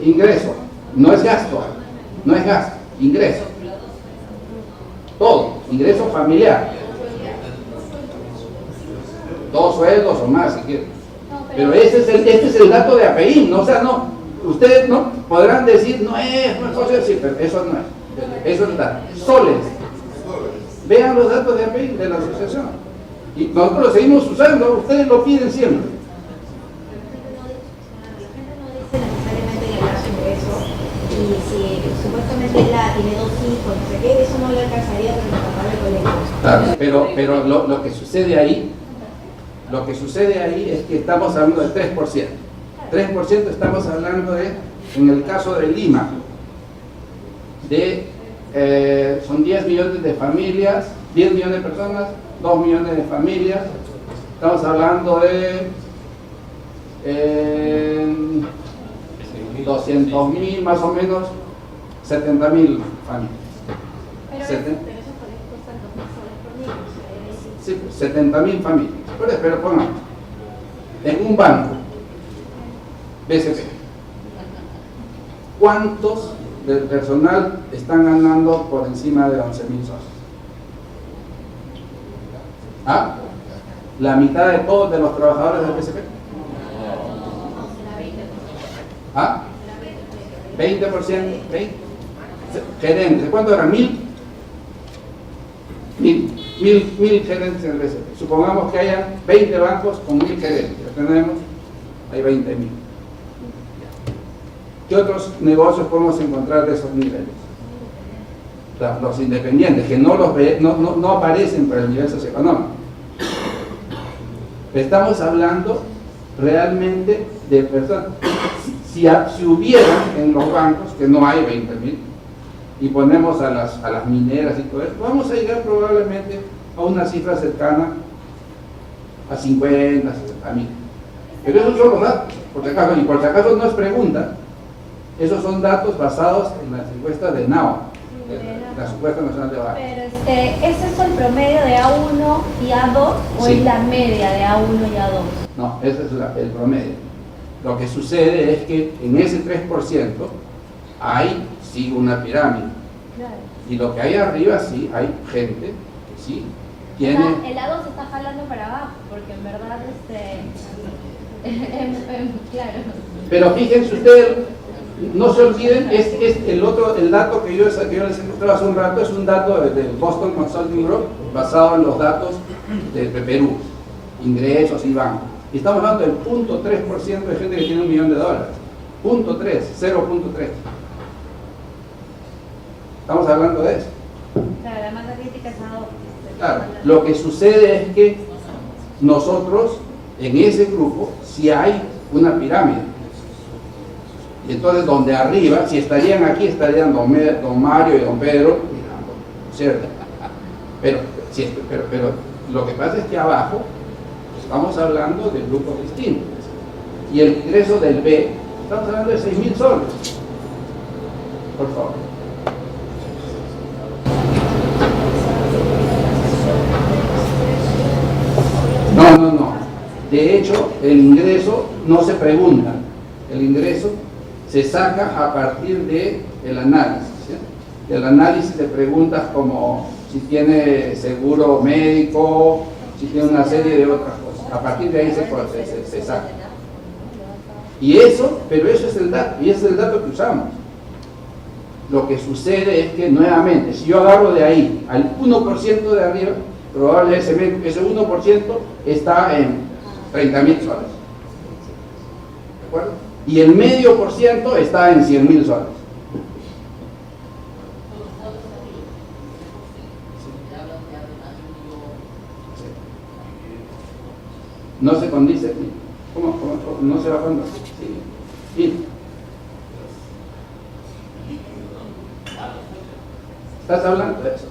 Ingreso, no es gasto, ingreso. Todo, ingreso familiar. 2 sueldos o más si quieren. Pero este es el dato de API, ¿no? O sea, no, ustedes no podrán decir, no es cosa así, pero eso no es. Eso es dato. Soles. Vean los datos de API de la asociación. Y nosotros lo seguimos usando, ustedes lo piden siempre. La gente no dice necesariamente ganar su ingreso, y si supuestamente él tiene 2 hijos, no sé qué, eso no le alcanzaría para pagar el colegio. Claro, pero lo que sucede ahí es que estamos hablando del 3%. 3% estamos hablando de, en el caso de Lima, son 10 millones de familias, 10 millones de personas, 2 millones de familias. Estamos hablando de 200.000 más o menos, 70.000 familias. Pero esos colegios cuestan 2.000 soles por niño, o sea, Sí, 70.000 familias. Pero pongamos, en un banco, BCP, ¿cuántos del personal están ganando por encima de 11.000 soles? ¿Ah? ¿La mitad de todos de los trabajadores del BCP? ¿Ah? 20%, 20%. Gerentes, ¿cuánto eran? ¿1.000 gerentes en el BCP? Supongamos que haya 20 bancos con 1.000 gerentes. Tenemos, hay 20.000. ¿Qué otros negocios podemos encontrar de esos niveles? Los independientes, que no aparecen por el nivel socioeconómico. Estamos hablando realmente de personas. Si hubieran en los bancos, que no hay 20.000, y ponemos a las mineras y todo eso, vamos a llegar probablemente a una cifra cercana a 50, 60 mil. Pero esos son los datos, por si acaso, y por si acaso no es pregunta, esos son datos basados en las encuestas de NAO, la Encuesta Nacional de Barrio. Pero ¿es eso el promedio de A1 y A2 o Sí. es la media de A1 y A2? No, ese es el promedio. Lo que sucede es que en ese 3% hay sí una pirámide. Claro. Y lo que hay arriba sí hay gente que sí tiene... O sea, el A2 se está jalando para abajo, porque en verdad, claro. Pero fíjense ustedes, no se olviden, es el dato que yo les mostraba hace un rato, es un dato del Boston Consulting Group basado en los datos de Perú, ingresos y bancos. Y estamos hablando del 0.3% de gente que tiene $1 millón. 0.3. Estamos hablando de eso. Claro, la masa crítica es A2. Claro, lo que sucede es que nosotros, en ese grupo, sí hay una pirámide. Y entonces, donde arriba, si estarían aquí, estarían don Mario y don Pedro mirando, ¿cierto? Pero lo que pasa es que abajo estamos hablando de grupos distintos. Y el ingreso del B, estamos hablando de 6.000 soles. Por favor. No. De hecho, el ingreso no se pregunta. El ingreso se saca a partir del análisis. ¿Sí? Del análisis de preguntas como si tiene seguro médico, si tiene una serie de otras cosas. A partir de ahí se saca. Pero eso es el dato, y ese es el dato que usamos. Lo que sucede es que, nuevamente, si yo agarro de ahí al 1% de arriba, probablemente ese 1% está en 30.000 soles. ¿De acuerdo? Y el 0.5% está en 100.000 soles. No se condice. ¿Cómo? No se va cuando. Sí. ¿Estás hablando de eso?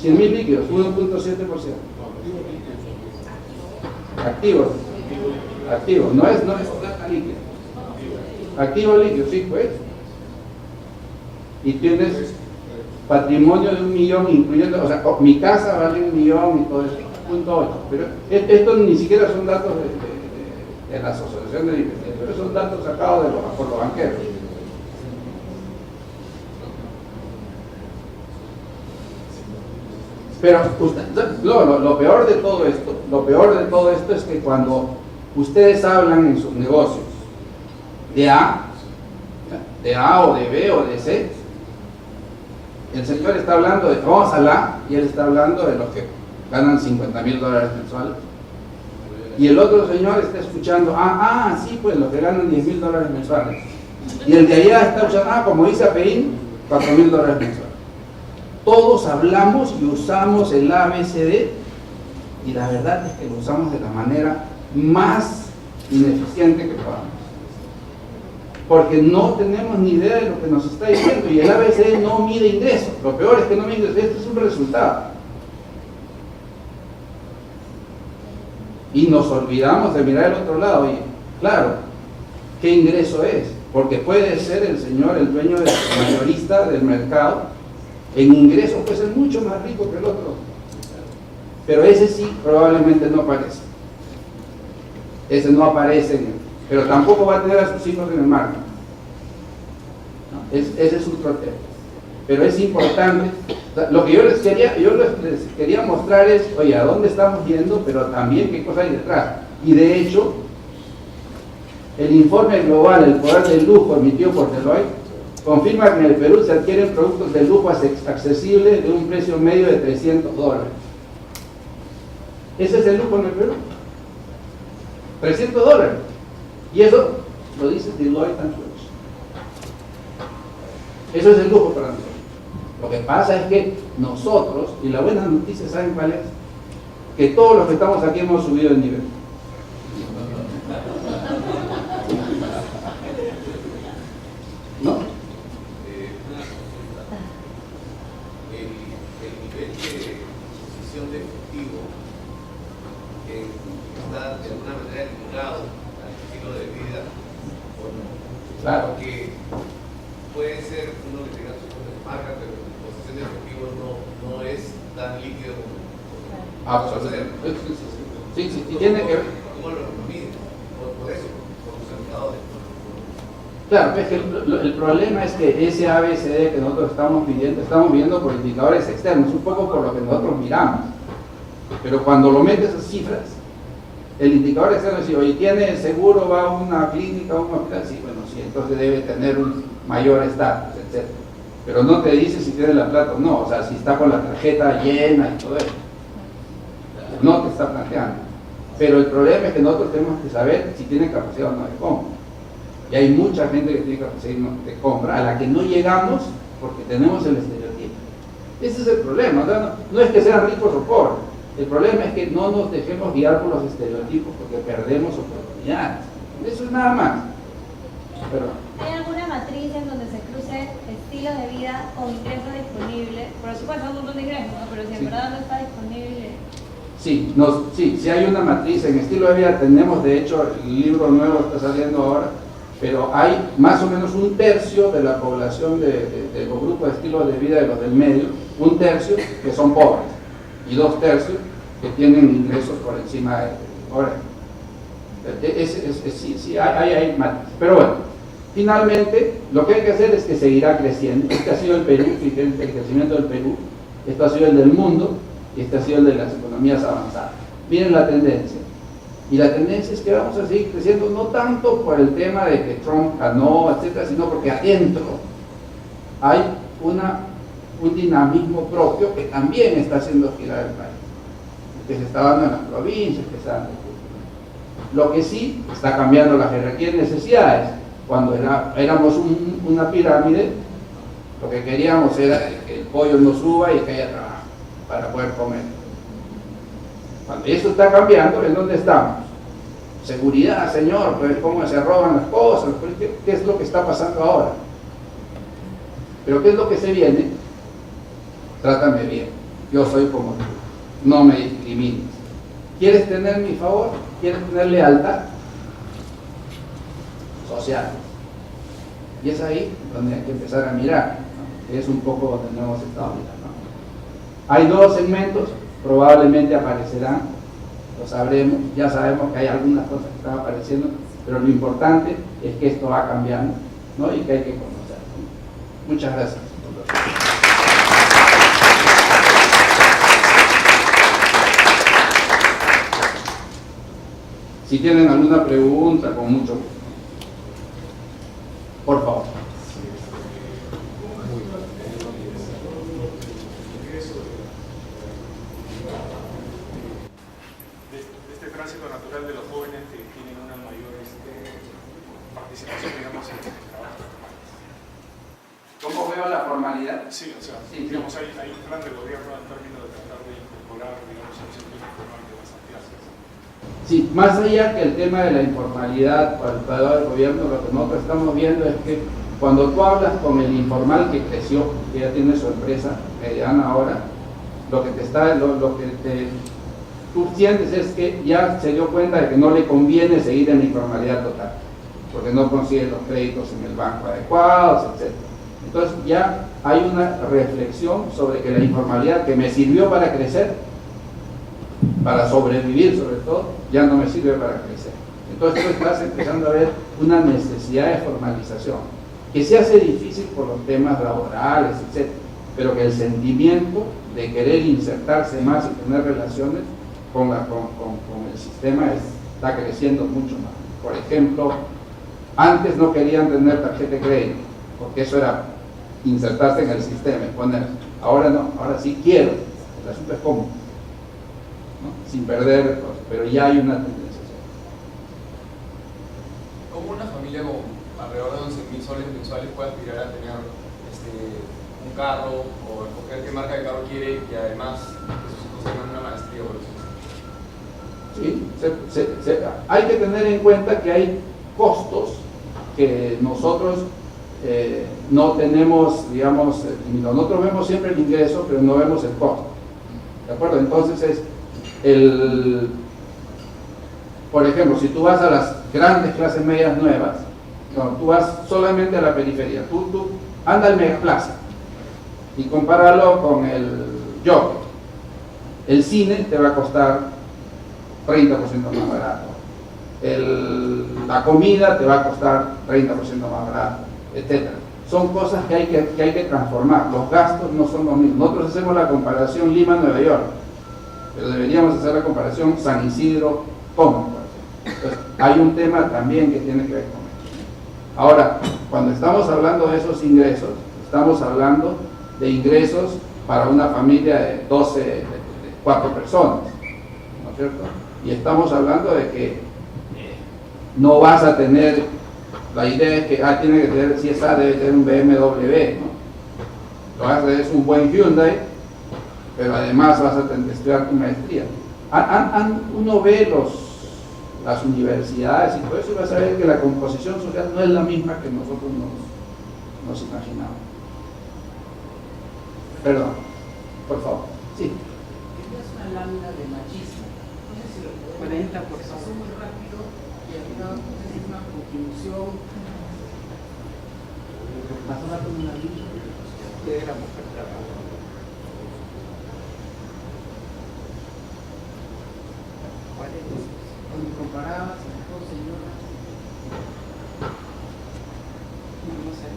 100.000 líquidos, 1.7%. Activos, no es plata líquida. Activo líquido, sí, pues. Y tienes patrimonio de 1 millón, incluyendo, o sea, mi casa vale 1 millón y todo eso, 0.8. Pero estos ni siquiera son datos de la asociación de investigadores, son datos sacados por los banqueros. Pero lo peor de todo esto es que cuando ustedes hablan en sus negocios de A o de B o de C, el señor está hablando de, vamos a la, y él está hablando de los que ganan $50.000 mensuales. Y el otro señor está escuchando, sí, pues los que ganan $10.000 mensuales. Y el de allá está escuchando, como dice Apeín, $4.000 mensuales. Todos hablamos y usamos el ABCD, y la verdad es que lo usamos de la manera más ineficiente que podamos. Porque no tenemos ni idea de lo que nos está diciendo, y el ABCD no mide ingresos. Lo peor es que no mide ingresos, este es un resultado. Y nos olvidamos de mirar el otro lado, y claro, ¿qué ingreso es? Porque puede ser el señor, el dueño del mayorista del mercado, en ingresos puede ser mucho más rico que el otro, pero ese sí probablemente no aparece. Ese no aparece, pero tampoco va a tener a sus hijos en el marco. ¿No? Ese es otro tema. Pero es importante. Lo que yo les quería mostrar es, oye, a dónde estamos yendo, pero también qué cosa hay detrás. Y de hecho, el informe global, el poder del lujo, emitido por Deloitte, confirma que en el Perú se adquieren productos de lujo accesibles de un precio medio de $300. Ese es el lujo en el Perú. $300. Y eso lo dice Deloitte and Touche. Eso es el lujo para nosotros. Lo que pasa es que nosotros, y la buena noticia, ¿saben cuál es? Que todos los que estamos aquí hemos subido el nivel. ¿No? El nivel de exposición de Claro. Porque puede ser uno que tenga sus cosas de marca, pero la posición de efectivo no es tan líquido como. Absolutamente. Sí, tiene que ver. ¿Cómo lo miden? Por eso, por los indicadores. Claro, es que el problema es que ese ABCD que nosotros estamos viendo por indicadores externos, un poco por lo que nosotros miramos. Pero cuando lo metes a cifras, el indicador externo dice, oye, ¿tiene seguro, va a una clínica, a un hospital? Sí, bueno, sí, entonces debe tener un mayor estatus, etc. Pero no te dice si tiene la plata o no, o sea, si está con la tarjeta llena y todo eso. No te está planteando. Pero el problema es que nosotros tenemos que saber si tiene capacidad o no de compra. Y hay mucha gente que tiene capacidad de compra a la que no llegamos porque tenemos el estereotipo. Ese es el problema, o sea, no es que sean ricos o pobres. El problema es que no nos dejemos guiar por los estereotipos porque perdemos oportunidades. Eso es nada más. Pero, ¿hay alguna matriz en donde se cruce estilos de vida o ingresos disponibles? Por supuesto, un montón de ingresos, ¿no? Pero si en verdad no está disponible. Sí hay una matriz. En estilo de vida tenemos, de hecho, el libro nuevo está saliendo ahora, pero hay más o menos un tercio de la población de los grupos de estilo de vida de los del medio, un tercio que son pobres y 2 tercios que tienen ingresos por encima de... Ahora, sí, hay matriz. Pero bueno, finalmente lo que hay que hacer es que seguirá creciendo. Este ha sido el Perú, fíjense, el crecimiento del Perú, esto ha sido el del mundo y este ha sido el de las economías avanzadas. Miren la tendencia. Y la tendencia es que vamos a seguir creciendo, no tanto por el tema de que Trump ganó, etcétera, sino porque adentro hay un dinamismo propio que también está haciendo girar el país, que se está dando en las provincias, que está dando. Lo que sí está cambiando la jerarquía de necesidades. Cuando éramos una pirámide, lo que queríamos era que el pollo no suba y que haya trabajo para poder comer. Cuando eso está cambiando, ¿en dónde estamos? Seguridad, señor, pues cómo se roban las cosas, pues, ¿qué es lo que está pasando ahora? Pero ¿qué es lo que se viene? Trátame bien, yo soy como tú, no me discrimines. ¿Quieres tener mi favor? ¿Quieres tener lealtad? Social. Y es ahí donde hay que empezar a mirar, ¿no? Es un poco donde no hemos estado mirando. Hay 2 segmentos, probablemente aparecerán, lo sabremos, ya sabemos que hay algunas cosas que están apareciendo, pero lo importante es que esto va cambiando, ¿no? Y que hay que conocerlo. Muchas gracias. Si tienen alguna pregunta, con mucho gusto. Por favor. Este tránsito natural de los jóvenes que tienen una mayor participación, digamos, en el trabajo. ¿Cómo veo la formalidad? Sí, o sea, sí, digamos, hay un plan del gobierno en términos de tratar de incorporar, digamos, el sector informal de bastantes áreas. Sí, más allá que el tema de la informalidad para el del gobierno, lo que nosotros estamos viendo es que cuando tú hablas con el informal que creció, que ya tiene su empresa mediana ahora, lo que tú sientes es que ya se dio cuenta de que no le conviene seguir en la informalidad total, porque no consigue los créditos en el banco adecuados, etc. Entonces ya hay una reflexión sobre que la informalidad que me sirvió para crecer, para sobrevivir sobre todo, ya no me sirve para crecer. Entonces tú estás empezando a ver una necesidad de formalización, que se hace difícil por los temas laborales, etc. Pero que el sentimiento de querer insertarse más y tener relaciones con el sistema está creciendo mucho más. Por ejemplo, antes no querían tener tarjeta de crédito, porque eso era insertarse en el sistema y poner. Ahora no, ahora sí quiero. El asunto es cómo, ¿no? Sin perder cosas, pero ya hay una tendencia. ¿Cómo una familia con alrededor de 11.000 soles mensuales puede aspirar a tener un carro o escoger qué marca de carro quiere y además que sus hijos tengan una maestría o eso? Sí, hay que tener en cuenta que hay costos que nosotros no tenemos, digamos, nosotros vemos siempre el ingreso, pero no vemos el costo. ¿De acuerdo? Entonces por ejemplo, si tú vas a las grandes clases medias nuevas, No, tú vas solamente a la periferia. Tú anda al Megaplaza y compáralo con el Jockey. El cine te va a costar 30% más barato. La comida te va a costar 30% más barato, etc. Son cosas que hay que transformar. Los gastos no son los mismos. Nosotros hacemos la comparación Lima-Nueva York, pero deberíamos hacer la comparación San Isidro-Como. Entonces, hay un tema también que tiene que ver con eso. Ahora, cuando estamos hablando de esos ingresos, estamos hablando de ingresos para una familia de 4 personas, ¿no es cierto? Y estamos hablando de que no vas a tener, la idea es que tiene que tener, si esa debe tener un BMW, ¿no? Lo vas a tener es un buen Hyundai, pero además vas a estudiar tu maestría. Uno ve las universidades y todo eso, y vas a ver que la composición social no es la misma que nosotros nos imaginamos. Perdón, por favor. Sí. Esta es una lámina de machismo. No sé si lo podemos 40%. Pasó muy rápido y al final es una contribución. Pasó rápido una línea de la mujer trabaja. Cuando comparabas a las dos señoras, no sé.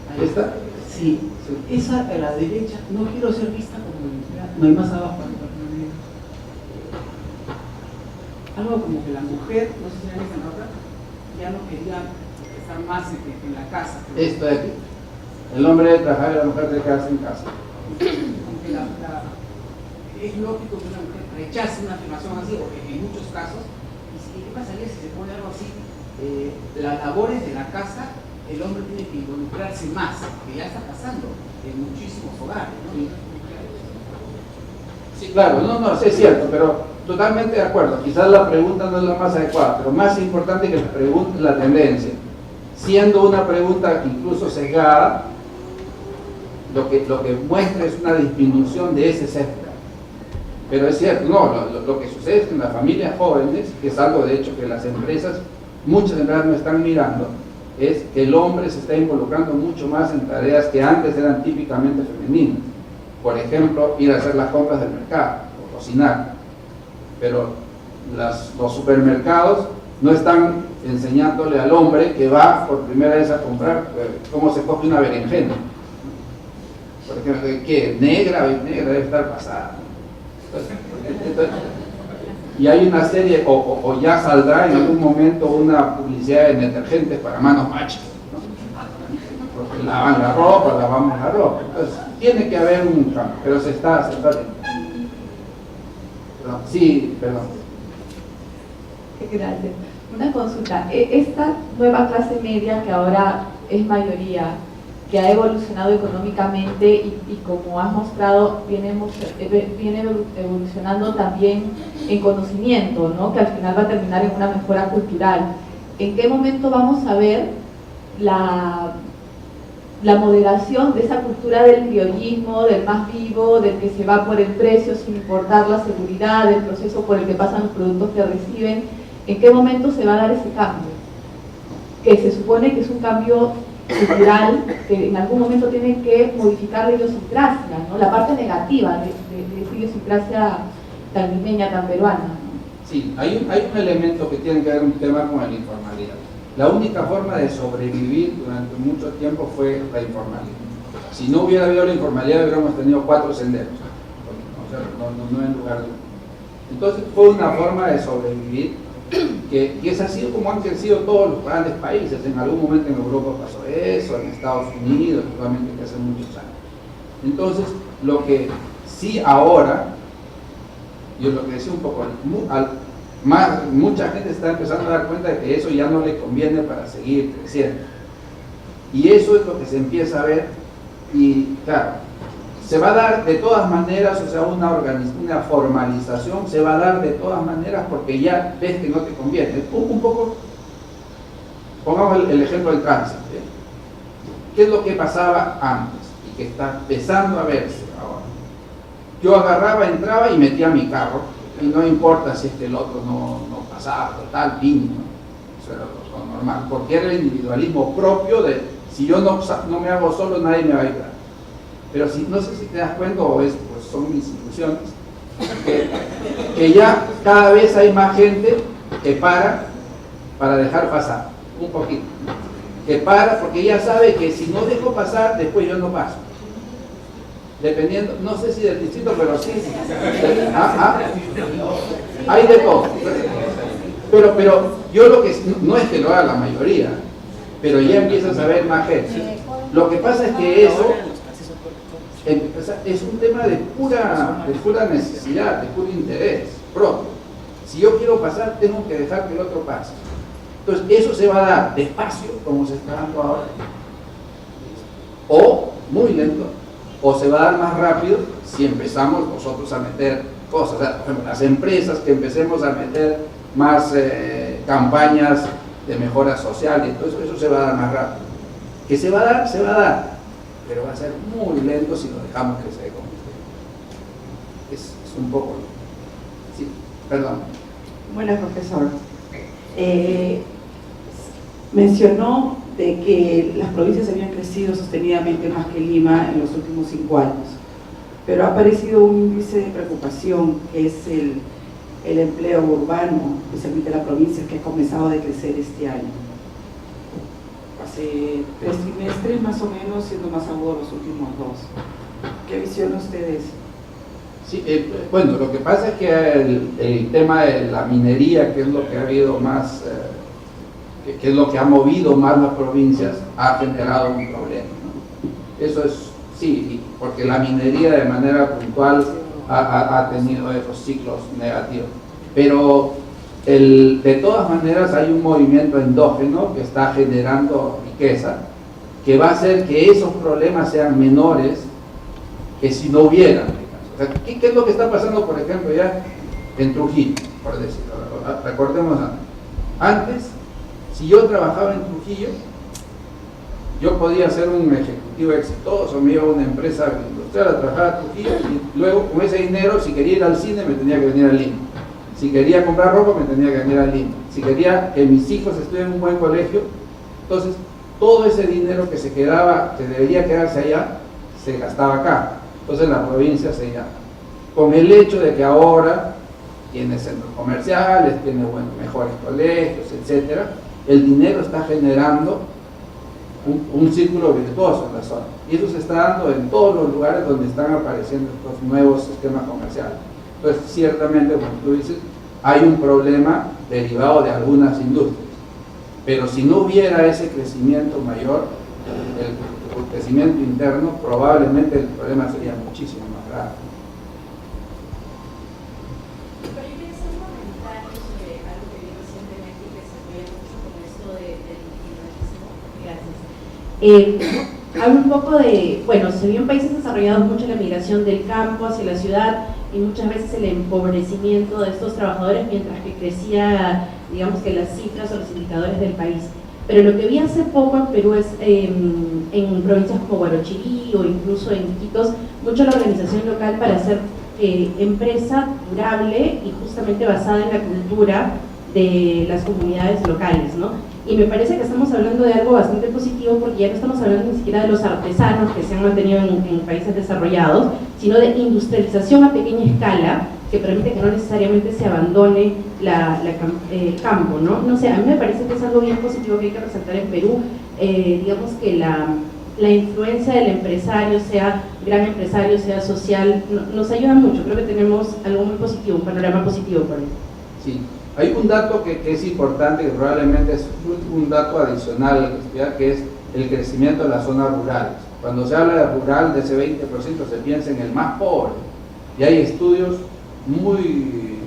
Ahí ¿Esta? Sí, esa a la derecha, no quiero ser vista como no hay más abajo. Algo como que la mujer, no sé si la vista en otra, ya no quería estar más en la casa. Esto es, el hombre de trabajar y la mujer de quedarse en casa. Aunque es lógico que una mujer rechace una afirmación así, porque en muchos casos, ¿y qué pasaría si se pone algo así? Las labores de la casa, el hombre tiene que involucrarse más, que ya está pasando en muchísimos hogares, ¿no? Sí, claro, no, sí es cierto, pero totalmente de acuerdo. Quizás la pregunta no es la más adecuada, pero más importante que la pregunta es la tendencia. Siendo una pregunta incluso sesgada, lo que muestra es una disminución de ese sesgo. Pero es cierto, lo que sucede es que en las familias jóvenes, que es algo de hecho que las empresas, muchas empresas no están mirando, es que el hombre se está involucrando mucho más en tareas que antes eran típicamente femeninas. Por ejemplo, ir a hacer las compras del mercado o cocinar. Pero los supermercados no están enseñándole al hombre que va por primera vez a comprar cómo se coge una berenjena. Por ejemplo, que negra debe estar pasada. Entonces, y hay una serie, o ya saldrá en algún momento una publicidad de detergentes para manos machos, ¿no? Porque lavan la ropa, lavamos la ropa. Entonces, tiene que haber un cambio, pero se está viendo. Sí, perdón. Gracias. Una consulta. Esta nueva clase media que ahora es mayoría, que ha evolucionado económicamente y como has mostrado, viene evolucionando también en conocimiento, ¿no? Que al final va a terminar en una mejora cultural. ¿En qué momento vamos a ver la moderación de esa cultura del criollismo, del más vivo, del que se va por el precio sin importar la seguridad, del proceso por el que pasan los productos que reciben? ¿En qué momento se va a dar ese cambio? Que se supone que es un cambio cultural, que en algún momento tiene que modificar la idiosincrasia, ¿no? La parte negativa de esa idiosincrasia tan limeña, tan peruana, ¿no? Sí, hay un elemento que tiene que ver un tema con la informalidad. La única forma de sobrevivir durante mucho tiempo fue la informalidad. Si no hubiera habido la informalidad, hubiéramos tenido 4 senderos, o sea, no en lugar de uno. Entonces fue una forma de sobrevivir que es así como han crecido todos los grandes países. En algún momento en Europa pasó eso, en Estados Unidos, probablemente que hace muchos años. Entonces, lo que sí ahora, yo lo que decía un poco, mucha gente está empezando a dar cuenta de que eso ya no le conviene para seguir creciendo. Y eso es lo que se empieza a ver, y claro, se va a dar de todas maneras, o sea, una formalización se va a dar de todas maneras porque ya ves que no te conviene. Un poco, pongamos el ejemplo del tránsito. ¿Qué es lo que pasaba antes y que está empezando a verse ahora? Yo agarraba, entraba y metía mi carro, y no importa si es que el otro no pasaba, total, pin, ¿no? Eso era lo normal, porque era el individualismo propio de si yo no me hago solo, nadie me va a ayudar. Pero si, no sé si te das cuenta, o es, pues son instituciones, que ya cada vez hay más gente que para dejar pasar, un poquito. Que para porque ya sabe que si no dejo pasar, después yo no paso. Dependiendo, no sé si del distrito, pero sí. Hay de todo. Pero yo lo que, no es que lo haga la mayoría, pero ya empiezas a ver más gente. Lo que pasa es que eso es un tema de pura necesidad, de puro interés propio. Si yo quiero pasar, tengo que dejar que el otro pase. Entonces, eso se va a dar despacio, como se está dando ahora, o muy lento, o se va a dar más rápido si empezamos nosotros a meter cosas. O sea, por ejemplo, las empresas, que empecemos a meter más campañas de mejora social, y todo eso se va a dar más rápido. Que se va a dar, pero va a ser muy lento si lo dejamos que se convierta. Es un poco... Sí, perdón. Buenas, profesor. Mencionó de que las provincias habían crecido sostenidamente más que Lima en los últimos 5 años, pero ha aparecido un índice de preocupación, que es el empleo urbano, especialmente en la provincia, que ha comenzado a decrecer este año. Hace 3 trimestres más o menos, siendo más agudo los últimos 2. ¿Qué visión ustedes? Sí, bueno, lo que pasa es que el tema de la minería, que es lo que ha habido más, que es lo que ha movido más las provincias, ha generado un problema, ¿no? Eso es, sí, porque la minería de manera puntual ha tenido esos ciclos negativos. Pero de todas maneras hay un movimiento endógeno que está generando riqueza, que va a hacer que esos problemas sean menores que si no hubieran. O sea, ¿qué es lo que está pasando, por ejemplo, ya en Trujillo, por decirlo? Recordemos antes, si yo trabajaba en Trujillo, yo podía ser un ejecutivo exitoso, me iba a una empresa industrial a trabajar a Trujillo, y luego con ese dinero, si quería ir al cine, me tenía que venir a Lima. Si quería comprar ropa, me tenía que venir a Lima. Si quería que mis hijos estudien en un buen colegio, entonces todo ese dinero que se quedaba, que debería quedarse allá, se gastaba acá. Entonces la provincia se llama. Con el hecho de que ahora tiene centros comerciales, tiene mejores colegios, etcétera, el dinero está generando un círculo virtuoso en la zona. Y eso se está dando en todos los lugares donde están apareciendo estos nuevos sistemas comerciales. Entonces, ciertamente, como tú dices, hay un problema derivado de algunas industrias. Pero si no hubiera ese crecimiento mayor, el crecimiento interno, probablemente el problema sería muchísimo más grave. Pero yo quería hacer un comentario sobre algo que vi recientemente y que se apoya mucho con esto del individualismo. Gracias. Hablo un poco de, bueno, se vio en países desarrollados mucho la migración del campo hacia la ciudad y muchas veces el empobrecimiento de estos trabajadores mientras que crecía, digamos que las cifras o los indicadores del país. Pero lo que vi hace poco en Perú es, en provincias como Huarochirí o incluso en Iquitos, mucho la organización local para hacer empresa durable y justamente basada en la cultura de las comunidades locales, ¿no? Y me parece que estamos hablando de algo bastante positivo, porque ya no estamos hablando ni siquiera de los artesanos que se han mantenido en países desarrollados, sino de industrialización a pequeña escala que permite que no necesariamente se abandone el campo, ¿no? No sé, a mí me parece que es algo bien positivo que hay que resaltar en Perú. Digamos que la influencia del empresario, sea gran empresario, sea social, nos ayuda mucho. Creo que tenemos algo muy positivo, un panorama positivo por ahí. Sí. Hay un dato que es importante, que probablemente es un dato adicional, que es el crecimiento de las zonas rurales. Cuando se habla de rural, de ese 20% se piensa en el más pobre. Y hay estudios muy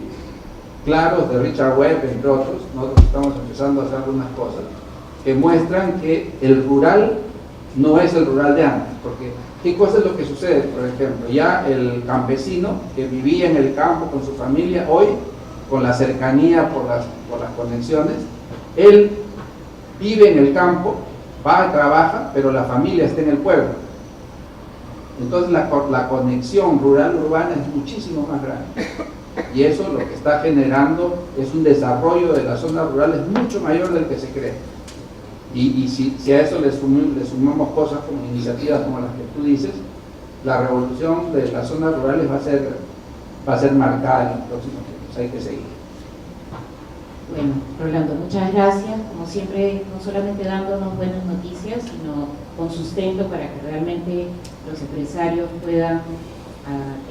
claros de Richard Webb, entre otros, nosotros estamos empezando a hacer algunas cosas, que muestran que el rural no es el rural de antes. Porque, ¿qué cosa es lo que sucede? Por ejemplo, ya el campesino que vivía en el campo con su familia, hoy, con la cercanía por las conexiones, él vive en el campo, va y trabaja, pero la familia está en el pueblo. Entonces la conexión rural-urbana es muchísimo más grande. Y eso lo que está generando es un desarrollo de las zonas rurales mucho mayor del que se cree. Y si a eso le sumamos cosas como iniciativas como las que tú dices, la revolución de las zonas rurales va a ser marcada en los próximos tiempos. Hay que seguir. Bueno, Rolando, muchas gracias. Como siempre, no solamente dándonos buenas noticias, sino con sustento para que realmente los empresarios puedan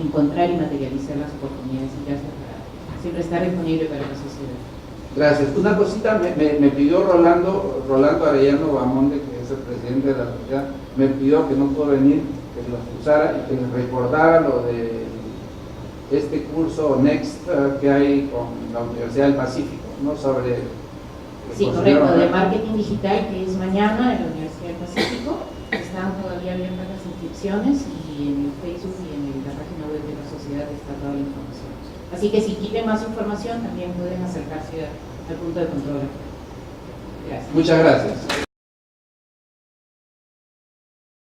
encontrar y materializar las oportunidades. Y gracias por siempre estar disponible para la sociedad. Gracias. Una cosita me pidió Rolando Arellano Bamonde, que es el presidente de la sociedad, me pidió que no pudo venir, que lo excusara y que les recordara lo de este curso Next que hay con la Universidad del Pacífico, ¿no? Sobre... Sí, correcto, de marketing digital, que es mañana en la Universidad del Pacífico. Están todavía abiertas las inscripciones y en el Facebook y en la página web de la sociedad está toda la información. Así que si quieren más información también pueden acercarse al punto de control. Gracias. Muchas gracias.